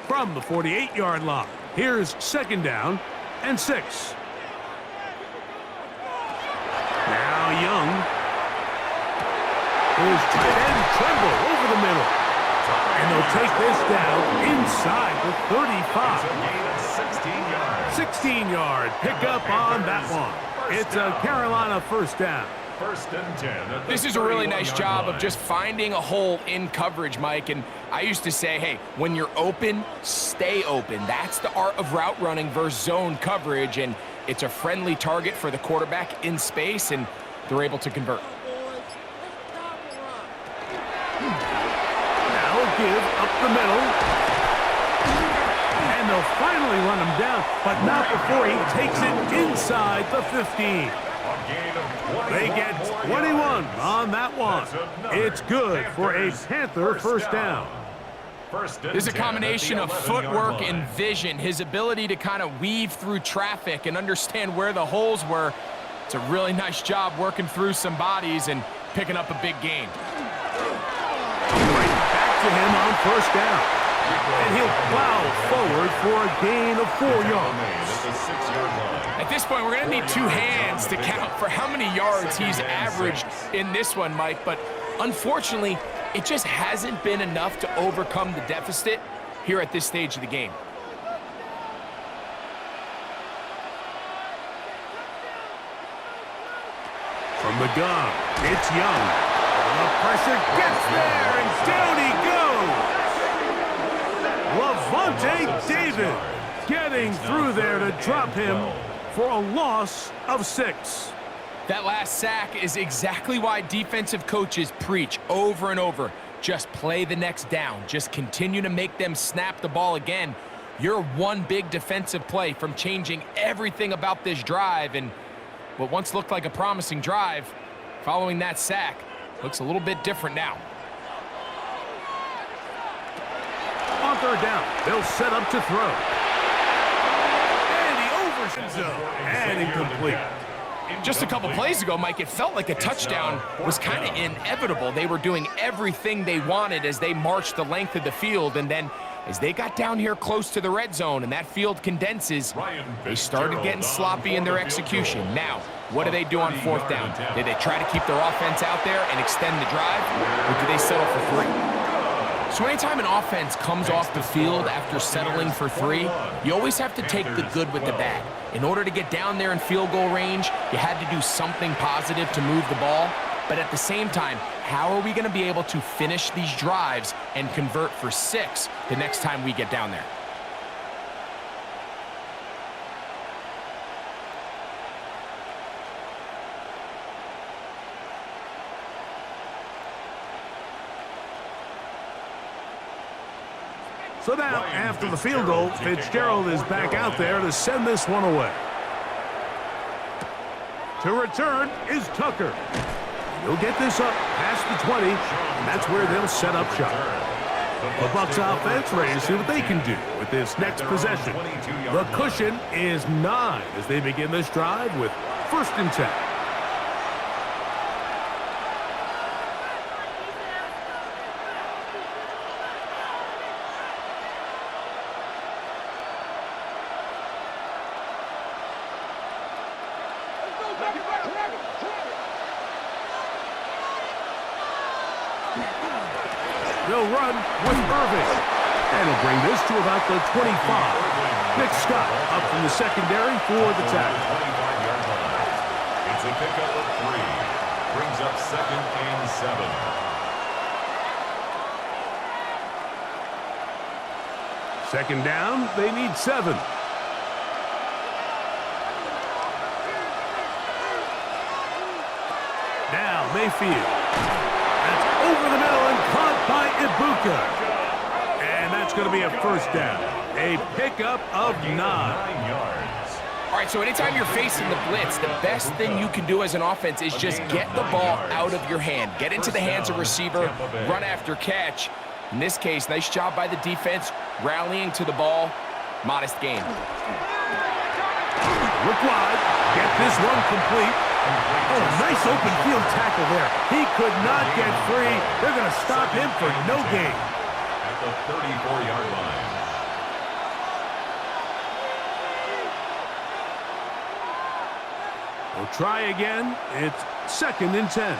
From the 48-yard line, here's 2nd down and 6. Now Young. Here's tight end Tremble over the middle. And they'll take this down inside the 35. 16-yard pickup on that one. It's a Carolina first down. First and 10. This is a really nice job of just finding a hole in coverage, Mike. And I used to say, hey, when you're open, stay open. That's the art of route running versus zone coverage. And it's a friendly target for the quarterback in space, and they're able to convert. Give up the middle. And they'll finally run him down, but not before he takes it inside the 15. They get 21 on that one. It's good for a Panther first down. There's a combination of footwork and vision, his ability to kind of weave through traffic and understand where the holes were. It's a really nice job working through some bodies and picking up a big gain. To him on first down, and he'll plow forward for a gain of 4 yards. At this point, we're going to need 2 hands to count for how many yards he's averaged in this one, Mike, but unfortunately, it just hasn't been enough to overcome the deficit here at this stage of the game. From the gun, it's Young. The pressure gets there, and down he goes. Levante David getting through there to drop him for a loss of 6. That last sack is exactly why defensive coaches preach over and over. Just play the next down. Just continue to make them snap the ball again. You're one big defensive play from changing everything about this drive, and what once looked like a promising drive, following that sack, looks a little bit different now. On third down, they'll set up to throw. And he overshoots and incomplete. Just a couple plays ago, Mike, it felt like a touchdown was kind of inevitable. They were doing everything they wanted as they marched the length of the field, and then as they got down here close to the red zone and that field condenses, they started getting sloppy in their execution. Now, what do they do on fourth down? Did they try to keep their offense out there and extend the drive, or do they settle for 3? So anytime an offense comes off the field after settling for 3, you always have to take the good with the bad. In order to get down there in field goal range, you had to do something positive to move the ball. But at the same time, how are we going to be able to finish these drives and convert for 6 the next time we get down there? So now, after the field goal, Fitzgerald is back out there to send this one away. To return is Tucker. He'll get this up past the 20, and that's where they'll set up shop. The Bucs offense ready to see what they can do with this next possession. The cushion is 9 as they begin this drive with 1st and 10. They'll run with Irving. And he'll bring this to about the 25. Nick Scott up from the secondary for the tackle. 25-yard line. It's a pickup of 3. Brings up 2nd and 7. Second down, they need 7. Now Mayfield. That's over the middle and caught by Ibuka. And that's going to be a 1st down. A pickup of 9. 9 yards. All right, so anytime you're facing the blitz, the best thing you can do as an offense is just get the ball out of your hand. Get into the hands of receiver, run after catch. In this case, nice job by the defense, rallying to the ball. Modest gain. Look wide. Get this one complete. Oh, nice open field tackle there. He could not get free. They're going to stop him for no gain. At the 34-yard line. We'll try again. It's 2nd and 10.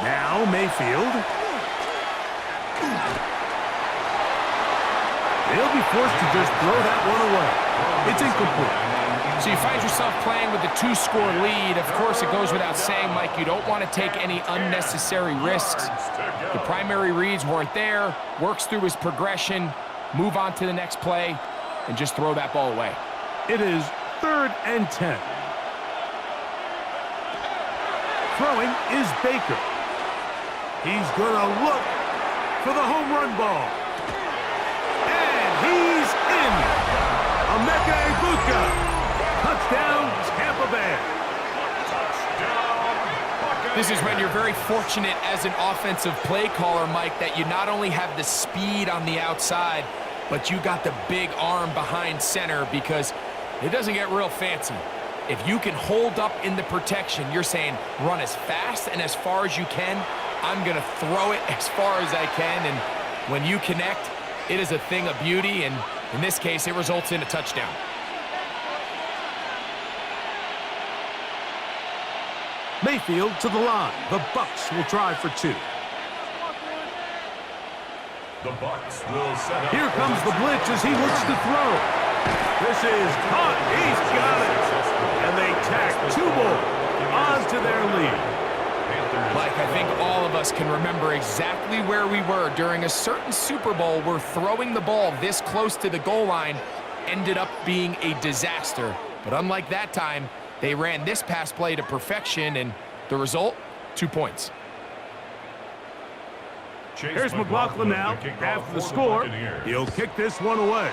Now Mayfield. They'll be forced to just throw that one away. It's incomplete. So you find yourself playing with a 2-score lead. Of course, it goes without saying, Mike, you don't want to take any unnecessary risks. The primary reads weren't there. Works through his progression, move on to the next play, and just throw that ball away. It is 3rd and 10. Throwing is Baker. He's going to look for the home run ball. And he's in. Emeka Ibuka. Touchdown, Tampa Bay. This is when you're very fortunate as an offensive play caller, Mike, that you not only have the speed on the outside, but you got the big arm behind center, because it doesn't get real fancy. If you can hold up in the protection, you're saying run as fast and as far as you can. I'm going to throw it as far as I can, and when you connect, it is a thing of beauty, and in this case, it results in a touchdown. Mayfield to the line. The Bucs will try for 2. The Bucs will set up. Here comes the blitz as he looks to throw. This is caught. He's got it. And they tack 2 more onto their lead. Mike, I think all of us can remember exactly where we were during a certain Super Bowl where throwing the ball this close to the goal line ended up being a disaster. But unlike that time, they ran this pass play to perfection, and the result, 2 points. Here's McLaughlin now. After the score, he'll kick this one away.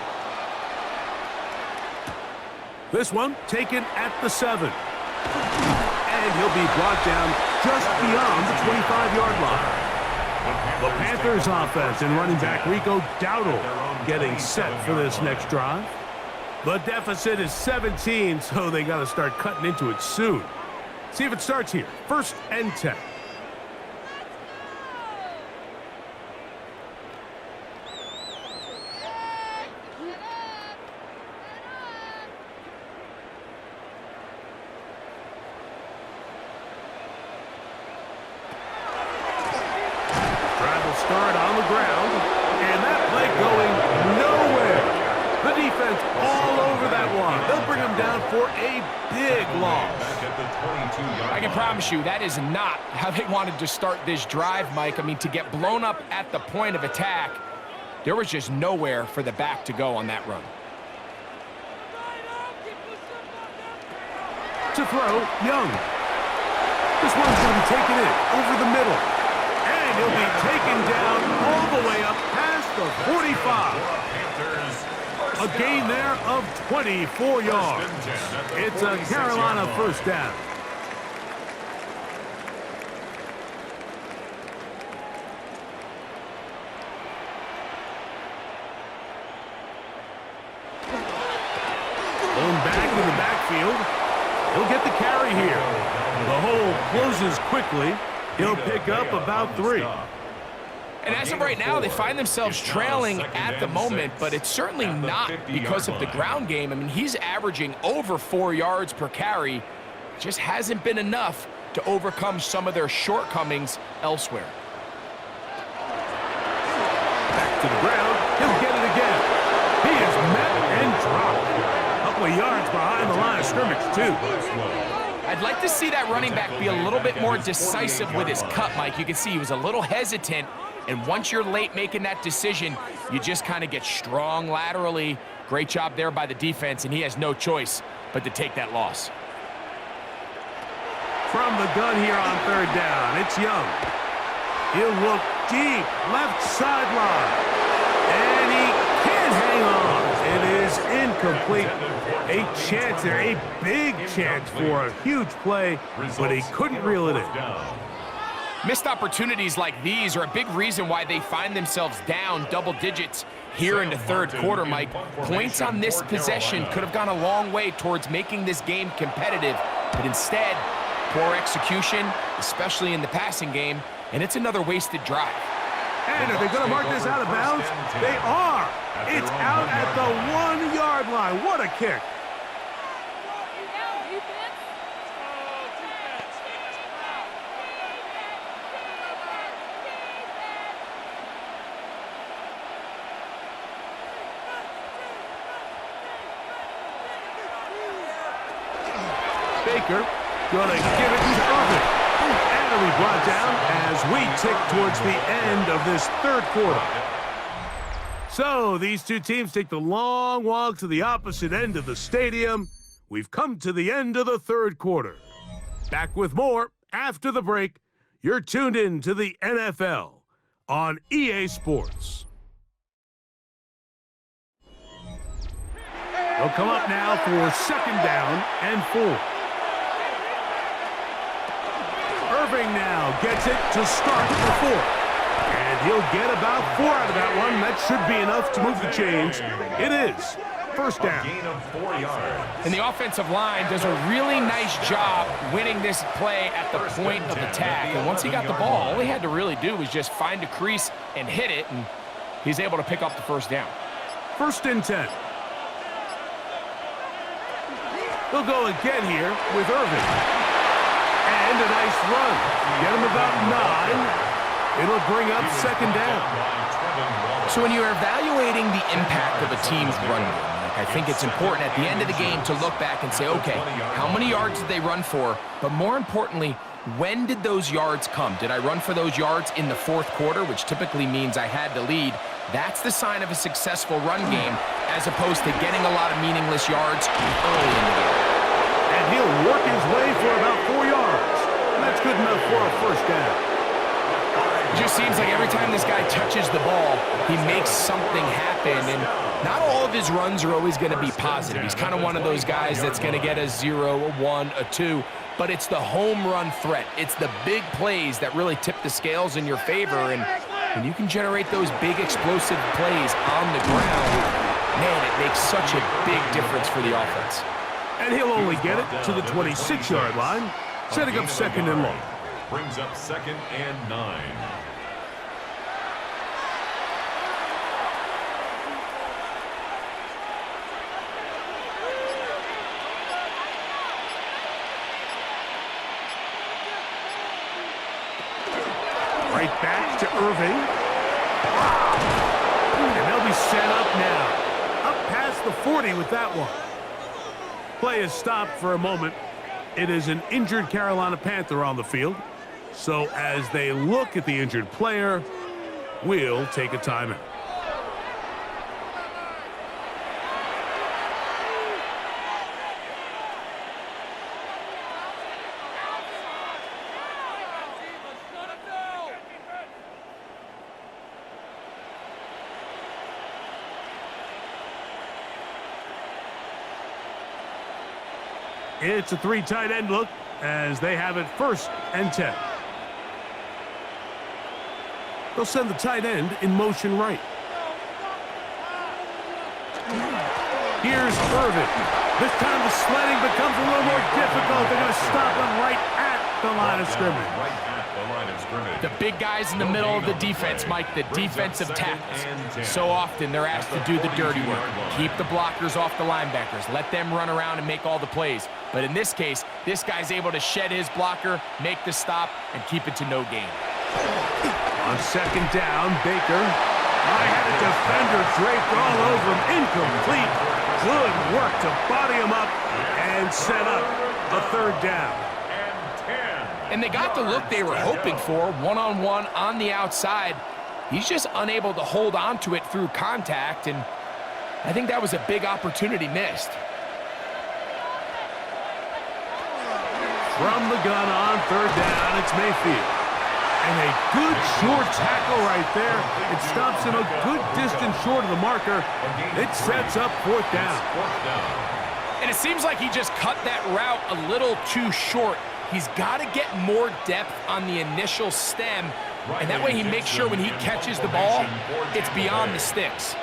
This one taken at the 7. And he'll be brought down just beyond the 25-yard line. The Panthers offense and running back Rico Dowdle getting set for this next drive. The deficit is 17, so they got to start cutting into it soon. See if it starts here. 1st and 10. Start on the ground, and that play going nowhere. The defense all over that one. They'll bring him down for a big loss. I can promise you that is not how they wanted to start this drive, Mike. I mean, to get blown up at the point of attack, there was just nowhere for the back to go on that run. To throw, Young. This one's going to be taken in over the middle. And he'll be taken down all the way up past the 45. A gain there of 24 yards. It's a Carolina 1st down. Going back in the backfield. He'll get the carry here. The hole closes quickly. He'll pick up about 3. And as of right now, they find themselves trailing at the moment, but it's certainly not because of the ground game. I mean, he's averaging over 4 yards per carry. Just hasn't been enough to overcome some of their shortcomings elsewhere. Back to the ground. He'll get it again. He is met and dropped. A couple of yards behind the line of scrimmage, too. I'd like to see that running back be a little bit more decisive with his cut, Mike. You can see he was a little hesitant, and once you're late making that decision, you just kind of get strong laterally. Great job there by the defense, and he has no choice but to take that loss. From the gun here on 3rd down, it's Young. He'll look deep, left sideline, and he can't hang on. It is incomplete. A chance there, a big chance for a huge play, but he couldn't reel it in. Missed opportunities like these are a big reason why they find themselves down double digits here in the 3rd quarter, Mike. Points on this possession could have gone a long way towards making this game competitive, but instead, poor execution, especially in the passing game, and it's another wasted drive. And are they going to mark this out of bounds? They are. It's out at the 1-yard line. What a kick. Baker going to give it to Irvin. And it'll be brought down as we tick towards the end of this 3rd quarter. So these two teams take the long walk to the opposite end of the stadium. We've come to the end of the 3rd quarter. Back with more after the break. You're tuned in to the NFL on EA Sports. They'll come up now for 2nd down and 4. Irving now gets it to start the 4th. And he'll get about 4 out of that one. That should be enough to move the chains. It is 1st down. A gain of 4 yards. And the offensive line does a really nice job winning this play at the point of attack. And once he got the ball, all he had to really do was just find a crease and hit it, and he's able to pick up the 1st down. 1st and 10. They'll go again here with Irving. And a nice run. Get him about 9. It'll bring up 2nd down. So when you're evaluating the impact of a team's run game, I think it's important at the end of the game to look back and say, okay, how many yards did they run for? But more importantly, when did those yards come? Did I run for those yards in the 4th quarter, which typically means I had the lead? That's the sign of a successful run game, as opposed to getting a lot of meaningless yards early in the game. And he'll work his way for about 4 yards. And that's good enough for a 1st down. just seems like every time this guy touches the ball, he makes something happen, and not all of his runs are always going to be positive. He's kind of one of those guys that's going to get a 0, a 1, a 2, but it's the home run threat. It's the big plays that really tip the scales in your favor, and when you can generate those big explosive plays on the ground, man, it makes such a big difference for the offense. And he'll only get it to the 26-yard line, setting up second and long. Brings up 2nd and 9. Right back to Irving. And they'll be set up now. Up past the 40 with that one. Play is stopped for a moment. It is an injured Carolina Panther on the field. So as they look at the injured player, we'll take a timeout. It's a 3 tight end look as they have it 1st and 10. They'll send the tight end in motion right. Here's Irving. This time the sledding becomes a little more difficult. They're going to stop him right at the line of scrimmage. Right at the line of scrimmage. The big guys in the middle of the defense, Mike, the defensive tackles. So often they're asked to do the dirty work. Keep the blockers off the linebackers. Let them run around and make all the plays. But in this case, this guy's able to shed his blocker, make the stop, and keep it to no gain. On 2nd down, Baker. I had a defender draped all over him. Incomplete. Good work to body him up and set up a 3rd down. And they got the look they were hoping for, one-on-one on the outside. He's just unable to hold on to it through contact, and I think that was a big opportunity missed. From the gun on 3rd down, it's Mayfield. And a good short tackle right there. It stops him a good distance short of the marker. It sets up 4th down. And it seems like he just cut that route a little too short. He's got to get more depth on the initial stem, and that way he makes sure when he catches the ball, it's beyond the sticks.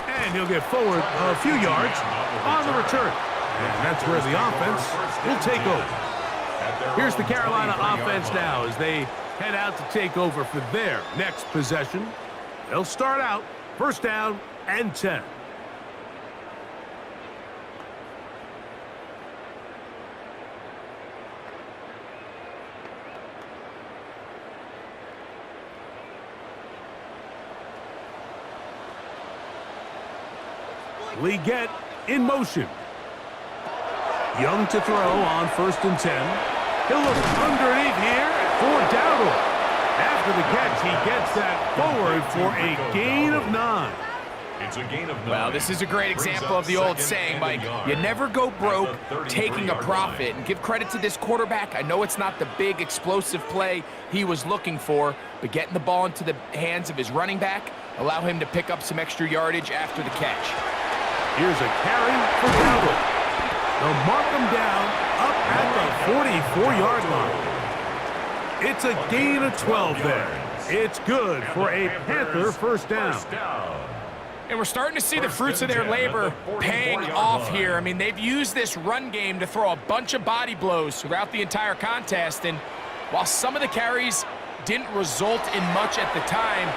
And he'll get forward a few yards on the return. And that's where the offense will take over. Here's the Carolina offense now as they head out to take over for their next possession. They'll start out 1st down and 10. Leggett in motion. Young to throw on 1st and 10. He'll look underneath here for Dowdle. After the catch, he gets that forward for a gain of 9. It's a gain of 9. Well, this is a great example of the old saying, Mike, you never go broke taking a profit. And give credit to this quarterback. I know it's not the big explosive play he was looking for, but getting the ball into the hands of his running back allow him to pick up some extra yardage after the catch. Here's a carry for Dowdle. They'll mark him down up at the 44-yard line. It's a gain of 12 there. It's good for a Panther 1st down. And we're starting to see the fruits of their labor paying off here. I mean, they've used this run game to throw a bunch of body blows throughout the entire contest. And while some of the carries didn't result in much at the time,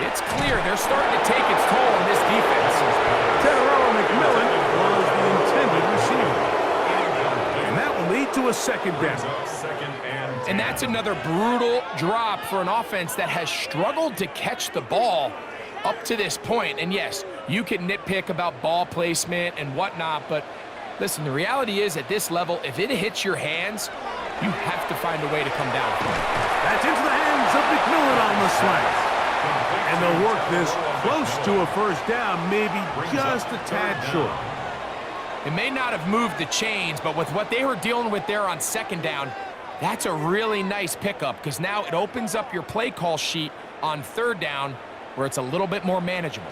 it's clear they're starting to take its toll on this defense. Teterow McMillan was the intended receiver. And that will lead to a 2nd down. And that's another brutal drop for an offense that has struggled to catch the ball up to this point. And yes, you can nitpick about ball placement and whatnot, but listen, the reality is at this level, if it hits your hands, you have to find a way to come down from it. That's into the hands of McMillan on the slant. And they'll work this close to a 1st down, maybe just a tad short. It may not have moved the chains, but with what they were dealing with there on second down, that's a really nice pickup because now it opens up your play call sheet on third down where it's a little bit more manageable.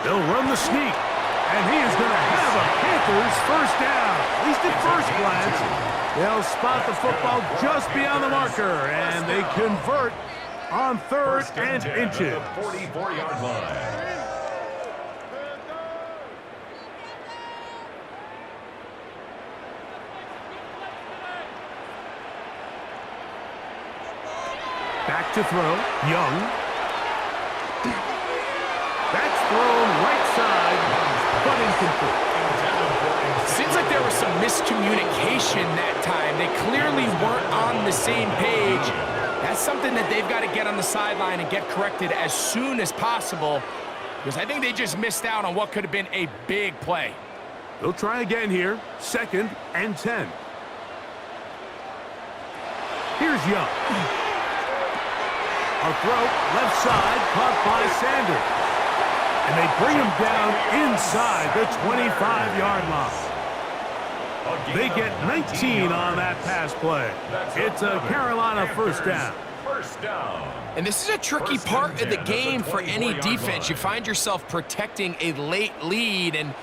They'll run the sneak, and he is going to have a Panthers first down. At least at first glance, they'll spot the football just beyond the marker, and they convert on third and inches. 44-yard line. Back to throw, Young. That's thrown right side, but incomplete. Seems like there was some miscommunication that time. They clearly weren't on the same page. That's something that they've got to get on the sideline and get corrected as soon as possible because I think they just missed out on what could have been a big play. They'll try again here, 2nd and 10. Here's Young. A throw, left side, caught by Sanders. And they bring him down inside the 25-yard line. They get 19 on that pass play. It's a Carolina first down. And this is a tricky part of the game for any defense. You find yourself protecting a late lead, and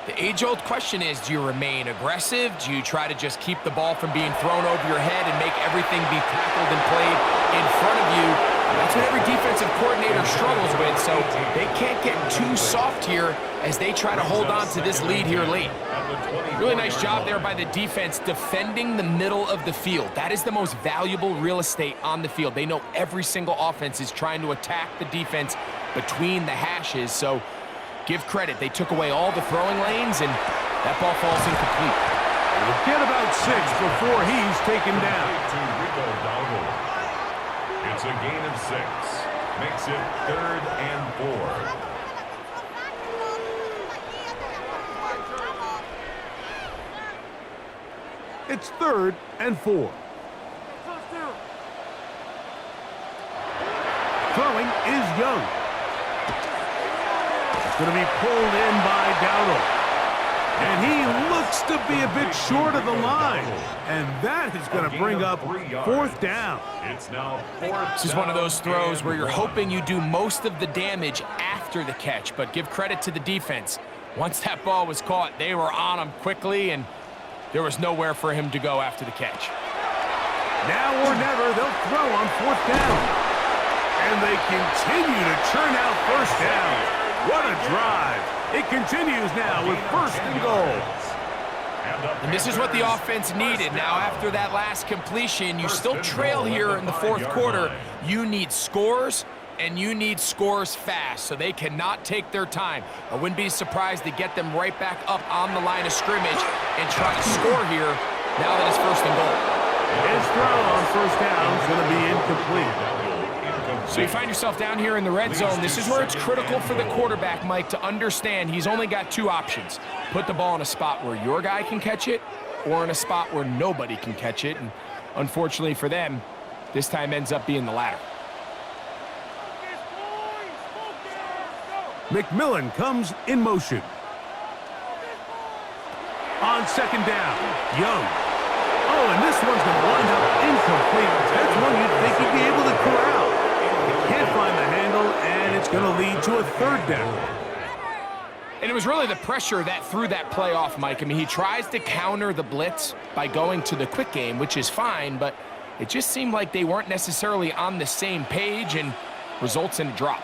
the age-old question is, do you remain aggressive? Do you try to just keep the ball from being thrown over your head and make everything be tackled and played in front of you? That's what every defensive coordinator struggles with, so they can't get too soft here as they try to hold on to this lead here late. Really nice job there by the defense defending the middle of the field. That is the most valuable real estate on the field. They know every single offense is trying to attack the defense between the hashes, so give credit. They took away all the throwing lanes, and that ball falls incomplete. We'll get about 6 before he's taken down. It's a gain of 6. Makes it 3rd and 4. It's 3rd and 4. Throwing is Young. It's going to be pulled in by Dowdle. And he looks to be a bit short of the line. And that is going to bring up 4th down. It's now 4th. This is one of those throws where you're hoping you do most of the damage after the catch, but give credit to the defense. Once that ball was caught, they were on him quickly, and there was nowhere for him to go after the catch. Now or never, they'll throw on 4th down. And they continue to churn out first down. What a drive. It continues now with 1st and goal. And this is what the offense needed. Now, after that last completion, you still trail here in the 4th quarter. You need scores, and you need scores fast, so they cannot take their time. I wouldn't be surprised to get them right back up on the line of scrimmage and try to score here now that it's 1st and goal. His throw on 1st down is going to be incomplete. So you find yourself down here in the red zone. This is where it's critical for the quarterback, Mike, to understand he's only got 2 options. Put the ball in a spot where your guy can catch it or in a spot where nobody can catch it. And unfortunately for them, this time ends up being the latter. McMillan comes in motion. On 2nd down, Young. Oh, and this one's going to wind up incomplete. That's one you'd think he'd be able to corral. Can't find the handle, and it's going to lead to a 3rd down. And it was really the pressure that threw that play off, Mike. I mean, he tries to counter the blitz by going to the quick game, which is fine, but it just seemed like they weren't necessarily on the same page and results in a drop.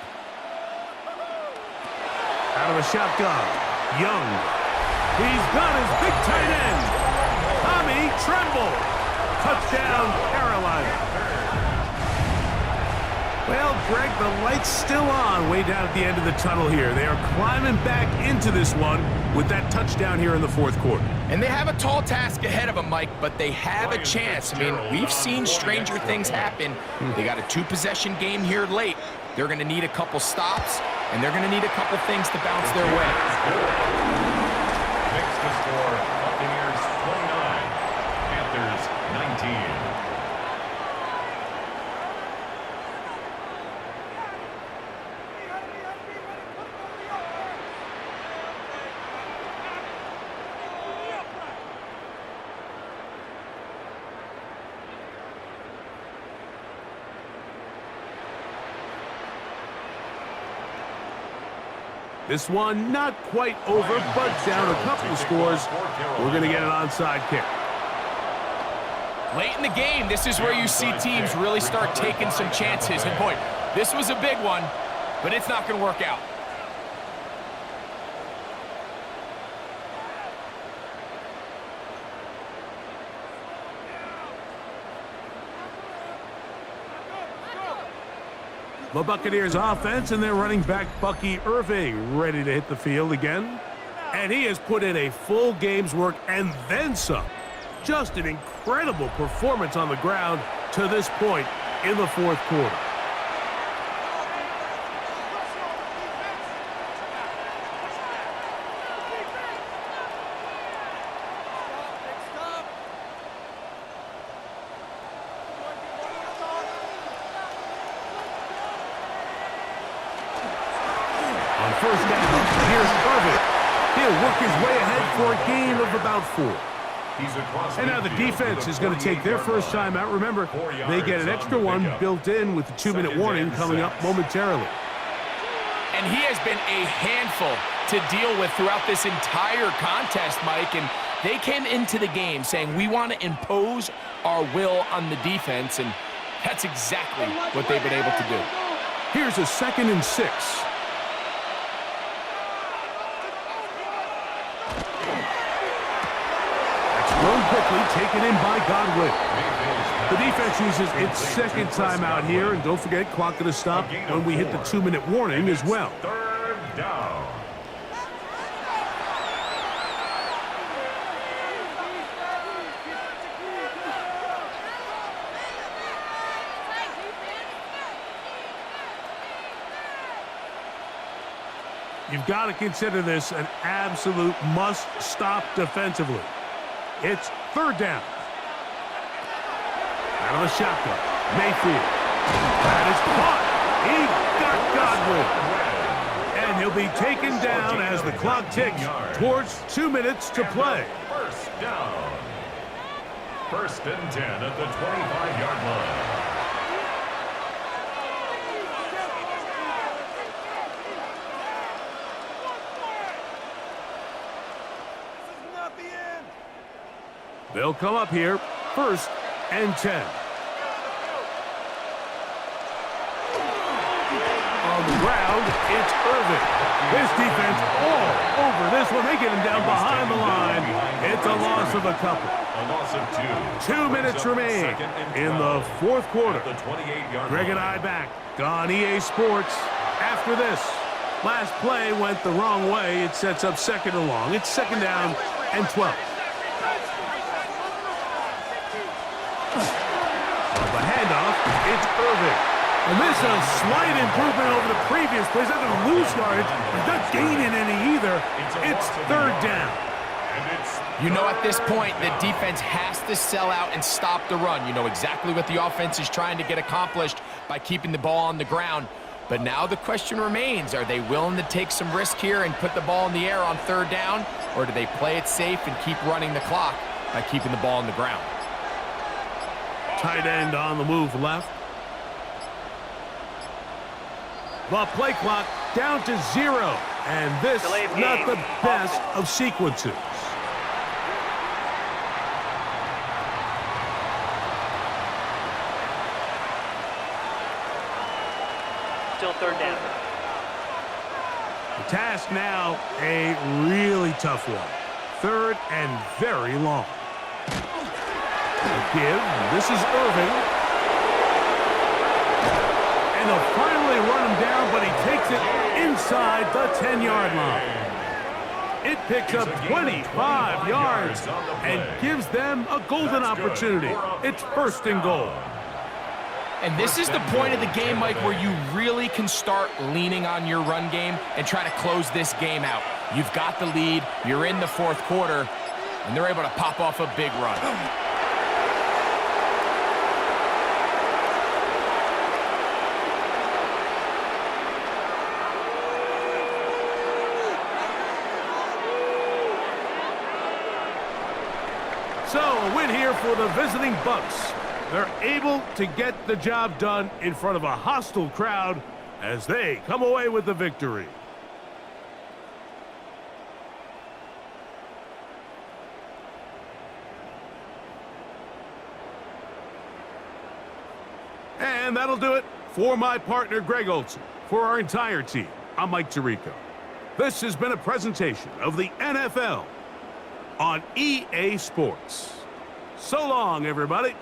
Out of a shotgun, Young. He's got his big tight end, Tommy Tremble. Touchdown, Carolina. Well, Greg, the light's still on way down at the end of the tunnel here. They are climbing back into this one with that touchdown here in the 4th quarter. And they have a tall task ahead of them, Mike, but they have a chance. I mean, we've seen stranger things happen. They got a 2-possession game here late. They're going to need a couple stops, and they're going to need a couple things to bounce their way. Next to score, Buccaneers 29, Panthers 19. This one not quite over, but down a couple of scores. We're going to get an onside kick. Late in the game, this is where you see teams really start taking some chances. And boy, this was a big one, but it's not going to work out. The Buccaneers offense and their running back Bucky Irving ready to hit the field again. And he has put in a full game's work and then some. Just an incredible performance on the ground to this point in the fourth quarter. On first down, here's Irving. He'll work his way ahead for a gain of about 4. And now the defense is going to take their first time out. Remember, they get an extra one built in with the 2-minute warning coming up momentarily. And he has been a handful to deal with throughout this entire contest, Mike. And they came into the game saying, we want to impose our will on the defense. And that's exactly what they've been able to do. Here's a 2nd and 6. Thrown quickly, taken in by Godwin. The defense uses its second timeout here, and don't forget, clock going to stop when we hit the 2-minute warning as well. Third down. You've got to consider this an absolute must-stop defensively. It's 3rd down. Out of the shotgun. Mayfield. That is caught. He got Godwin. And he'll be taken down as the clock ticks towards 2 minutes to play. First down. 1st and 10 at the 25-yard line. They'll come up here, 1st and 10. On the ground, it's Irving. This defense all over this one. They get him down behind the line. It's a loss of a couple. A loss of 2. 2 minutes remain in the fourth quarter. Greg and I back on EA Sports after this. Last play went the wrong way. It sets up 2nd and long. It's 2nd down and 12. The handoff, it's Irving. And this is a slight improvement over the previous plays. Not going to lose yardage, but not gaining any either. It's 3rd down. You know, at this point, the defense has to sell out and stop the run. You know exactly what the offense is trying to get accomplished by keeping the ball on the ground. But now the question remains, are they willing to take some risk here and put the ball in the air on 3rd down? Or do they play it safe and keep running the clock by keeping the ball on the ground? Tight end on the move left. The play clock down to 0. And this not the best of sequences. Still 3rd down. The task now, a really tough one. 3rd and very long. Give. This is Irving. And they'll finally run him down, but he takes it inside the 10-yard line. It picks up 25 yards and gives them a golden opportunity. It's 1st and goal. And this is the point of the game, Mike, where you really can start leaning on your run game and try to close this game out. You've got the lead, you're in the 4th quarter, and they're able to pop off a big run. So, a win here for the visiting Bucs. They're able to get the job done in front of a hostile crowd as they come away with the victory. And that'll do it for my partner, Greg Olson. For our entire team, I'm Mike Tirico. This has been a presentation of the NFL on EA Sports. So long, everybody.